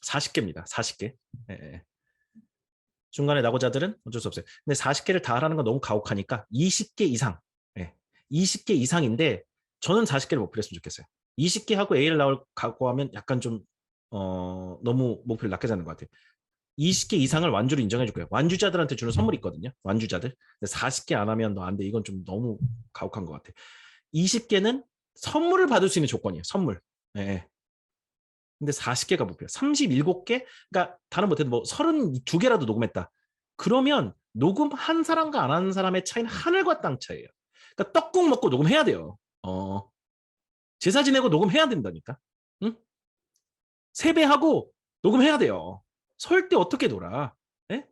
40개입니다. 40개. 예, 예. 중간에 나고자들은 어쩔 수 없어요. 근데 40개를 다 하라는 건 너무 가혹하니까 20개 이상. 예. 20개 이상인데 저는 40개를 목표로 했으면 좋겠어요. 20개 하고 A를 나오고 하면 약간 좀 너무 목표를 낮게 잡는 것 같아요. 20개 이상을 완주로 인정해 줄 거예요. 완주자들한테 주는 선물이 있거든요. 완주자들. 근데 40개 안 하면 너 안 돼. 이건 좀 너무 가혹한 것 같아. 20개는 선물을 받을 수 있는 조건이에요. 선물. 예. 근데 40개가 목표야. 37개? 그러니까 다른 못해도 뭐 32개라도 녹음했다. 그러면 녹음 한 사람과 안 하는 사람의 차이는 하늘과 땅 차이예요. 그러니까 떡국 먹고 녹음해야 돼요. 제사 지내고 녹음해야 된다니까. 응? 세배하고 녹음해야 돼요. 설 때 어떻게 놀아? 예?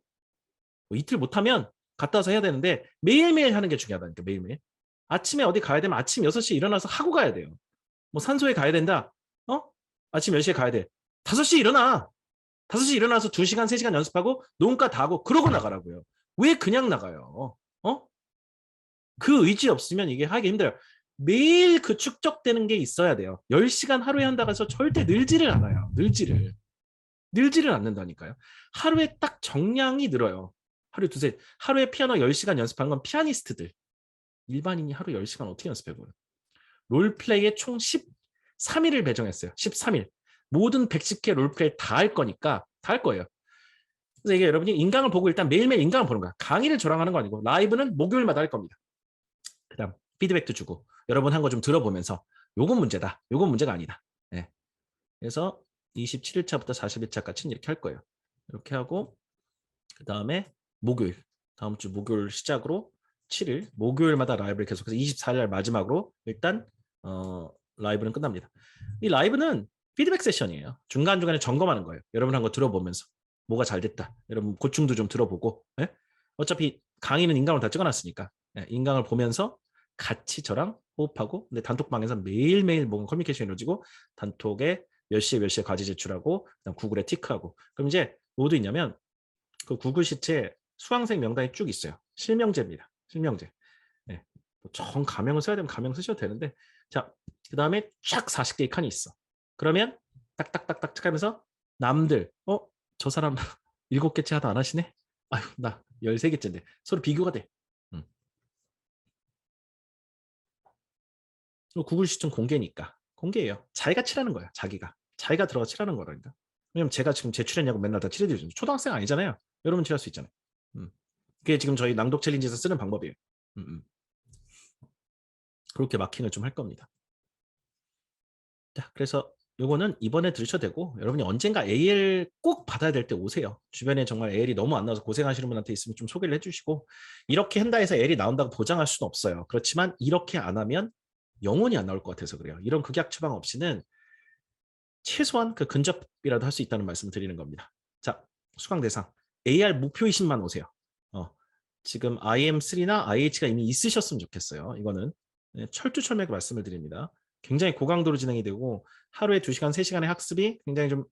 뭐 이틀 못하면 갔다 와서 해야 되는데 매일매일 하는 게 중요하다니까. 매일매일. 아침에 어디 가야 되면 아침 6시에 일어나서 하고 가야 돼요. 뭐 산소에 가야 된다. 아침 10시에 가야 돼. 5시에 일어나. 5시 일어나서 2시간, 3시간 연습하고 논가 다 하고 그러고 나가라고요. 왜 그냥 나가요? 그 의지 없으면 이게 하기 힘들어요. 매일 그 축적되는 게 있어야 돼요. 10시간 하루에 한다고 해서 절대 늘지를 않아요. 늘지를 않는다니까요. 하루에 딱 정량이 늘어요. 하루에 피아노 10시간 연습한 건 피아니스트들. 일반인이 하루 10시간 어떻게 연습해보요? 롤플레이에 총 13일을 배정했어요. 13일. 모든 110개 롤플레이 다 할 거니까 다 할 거예요. 그래서 이게 여러분이 인강을 보고 일단 매일매일 인강을 보는 거야. 강의를 저랑 하는 거 아니고 라이브는 목요일마다 할 겁니다. 그다음 피드백도 주고 여러분 한 거 좀 들어보면서 요건 문제다. 요건 문제가 아니다. 네. 그래서 27일차부터 40일차까지 이렇게 할 거예요. 이렇게 하고 그 다음에 목요일 다음 주 목요일 시작으로 7일 목요일마다 라이브를 계속해서 24일 마지막으로 일단 라이브는 끝납니다. 이 라이브는 피드백 세션이에요. 중간중간에 점검하는 거예요. 여러분 한 거 들어보면서 뭐가 잘 됐다. 여러분 고충도 좀 들어보고 예? 어차피 강의는 인강을 다 찍어놨으니까 예, 인강을 보면서 같이 저랑 호흡하고 근데 단톡방에서 매일매일 뭔가 커뮤니케이션이 이루어지고 단톡에 몇 시에 과제 제출하고 그다음 구글에 티크하고 그럼 이제 뭐도 있냐면 그 구글 시트에 수강생 명단이 쭉 있어요. 실명제입니다. 실명제. 네. 정 가명을 써야 되면 가명 쓰셔도 되는데 자, 그 다음에 쫙 40개의 칸이 있어. 그러면 딱딱딱딱 하면서 남들 저 사람 7개째 하다 안 하시네? 아유 나 13개째인데 서로 비교가 돼. 구글 시청 공개니까 공개예요. 자기가 칠하는 거야. 자기가 들어가 칠하는 거라니까. 왜냐면 제가 지금 제출했냐고 맨날 다 칠해드리죠. 초등학생 아니잖아요. 여러분 칠할 수 있잖아요. 그게 지금 저희 낭독 챌린지에서 쓰는 방법이에요. 그렇게 마킹을 좀 할 겁니다. 자, 그래서 요거는 이번에 들으셔도 되고 여러분이 언젠가 AL 꼭 받아야 될 때 오세요. 주변에 정말 AL이 너무 안 나와서 고생하시는 분한테 있으면 좀 소개를 해주시고 이렇게 한다 해서 AL이 나온다고 보장할 수는 없어요. 그렇지만 이렇게 안 하면 영원히 안 나올 것 같아서 그래요. 이런 극약 처방 없이는 최소한 그 근접이라도 할 수 있다는 말씀을 드리는 겁니다. 자, 수강 대상 AR 목표이신만 오세요. 지금 IM3나 IH가 이미 있으셨으면 좋겠어요. 이거는 철두철미하게 말씀을 드립니다. 굉장히 고강도로 진행이 되고 하루에 2시간, 3시간의 학습이 굉장히 좀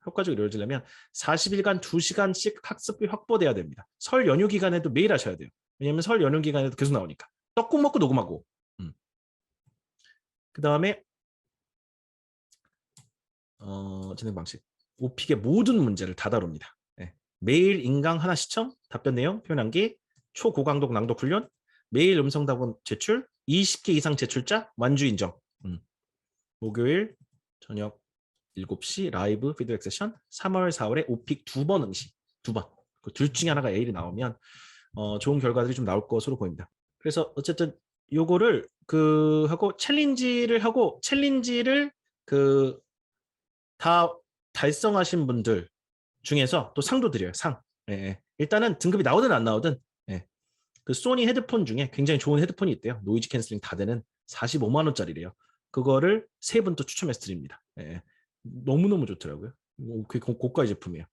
효과적으로 이루어지려면 40일간 2시간씩 학습이 확보돼야 됩니다. 설 연휴 기간에도 매일 하셔야 돼요. 왜냐하면 설 연휴 기간에도 계속 나오니까. 떡국 먹고 녹음하고. 그 다음에 진행 방식. 오픽의 모든 문제를 다 다룹니다. 네. 매일 인강 하나 시청, 답변 내용, 표현한기, 초고강도 낭독 훈련, 매일 음성 답변 제출, 20개 이상 제출자, 완주 인정. 목요일 저녁 7시 라이브 피드백 세션, 3월, 4월에 오픽 2번 응시, 2번. 그 둘 중에 하나가 A이 나오면 좋은 결과들이 좀 나올 것으로 보입니다. 그래서 어쨌든 요거를 하고 챌린지를 다 달성하신 분들 중에서 또 상도 드려요. 상. 예. 일단은 등급이 나오든 안 나오든 예. 그 소니 헤드폰 중에 굉장히 좋은 헤드폰이 있대요. 노이즈 캔슬링 다 되는 45만 원짜리래요. 그거를 3분 또 추첨해서 드립니다. 예. 너무너무 좋더라고요. 그 고가 제품이에요.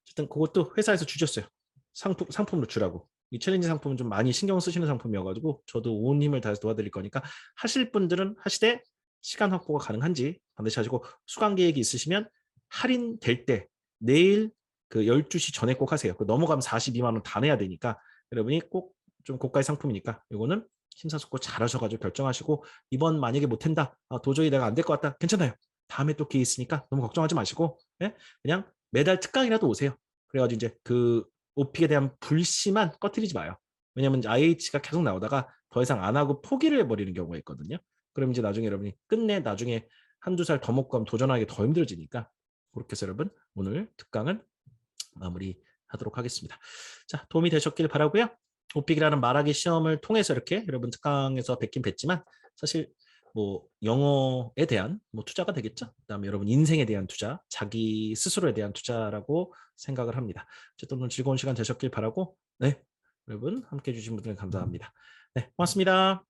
어쨌든 그것도 회사에서 주셨어요. 상품으로 주라고. 이 챌린지 상품은 좀 많이 신경 쓰시는 상품이어가지고 저도 온 힘을 다해서 도와드릴 거니까 하실 분들은 하시되 시간 확보가 가능한지 반드시 하시고 수강 계획이 있으시면 할인될 때 내일 그 12시 전에 꼭 하세요. 넘어가면 42만 원 다 내야 되니까 여러분이 꼭 좀 고가의 상품이니까 요거는 심사숙고 잘 하셔가지고 결정하시고 이번 만약에 못한다. 도저히 내가 안 될 것 같다. 괜찮아요. 다음에 또 기회 있으니까 너무 걱정하지 마시고 예? 그냥 매달 특강이라도 오세요. 그래가지고 이제 그 오픽에 대한 불씨만 꺼트리지 마요. 왜냐면 IH가 계속 나오다가 더 이상 안 하고 포기를 해버리는 경우가 있거든요. 그럼 이제 나중에 여러분이 끝내 나중에 한두 살 더 먹고 하면 도전하기 더 힘들어지니까 그렇게 해서 여러분 오늘 특강은 마무리하도록 하겠습니다. 자, 도움이 되셨길 바라고요. 오픽이라는 말하기 시험을 통해서 이렇게 여러분 특강에서 뵙긴 뵀지만 사실 뭐 영어에 대한 뭐 투자가 되겠죠. 그다음에 여러분 인생에 대한 투자, 자기 스스로에 대한 투자라고 생각을 합니다. 어쨌든 오늘 즐거운 시간 되셨길 바라고 네, 여러분 함께해 주신 분들 감사합니다. 네, 고맙습니다.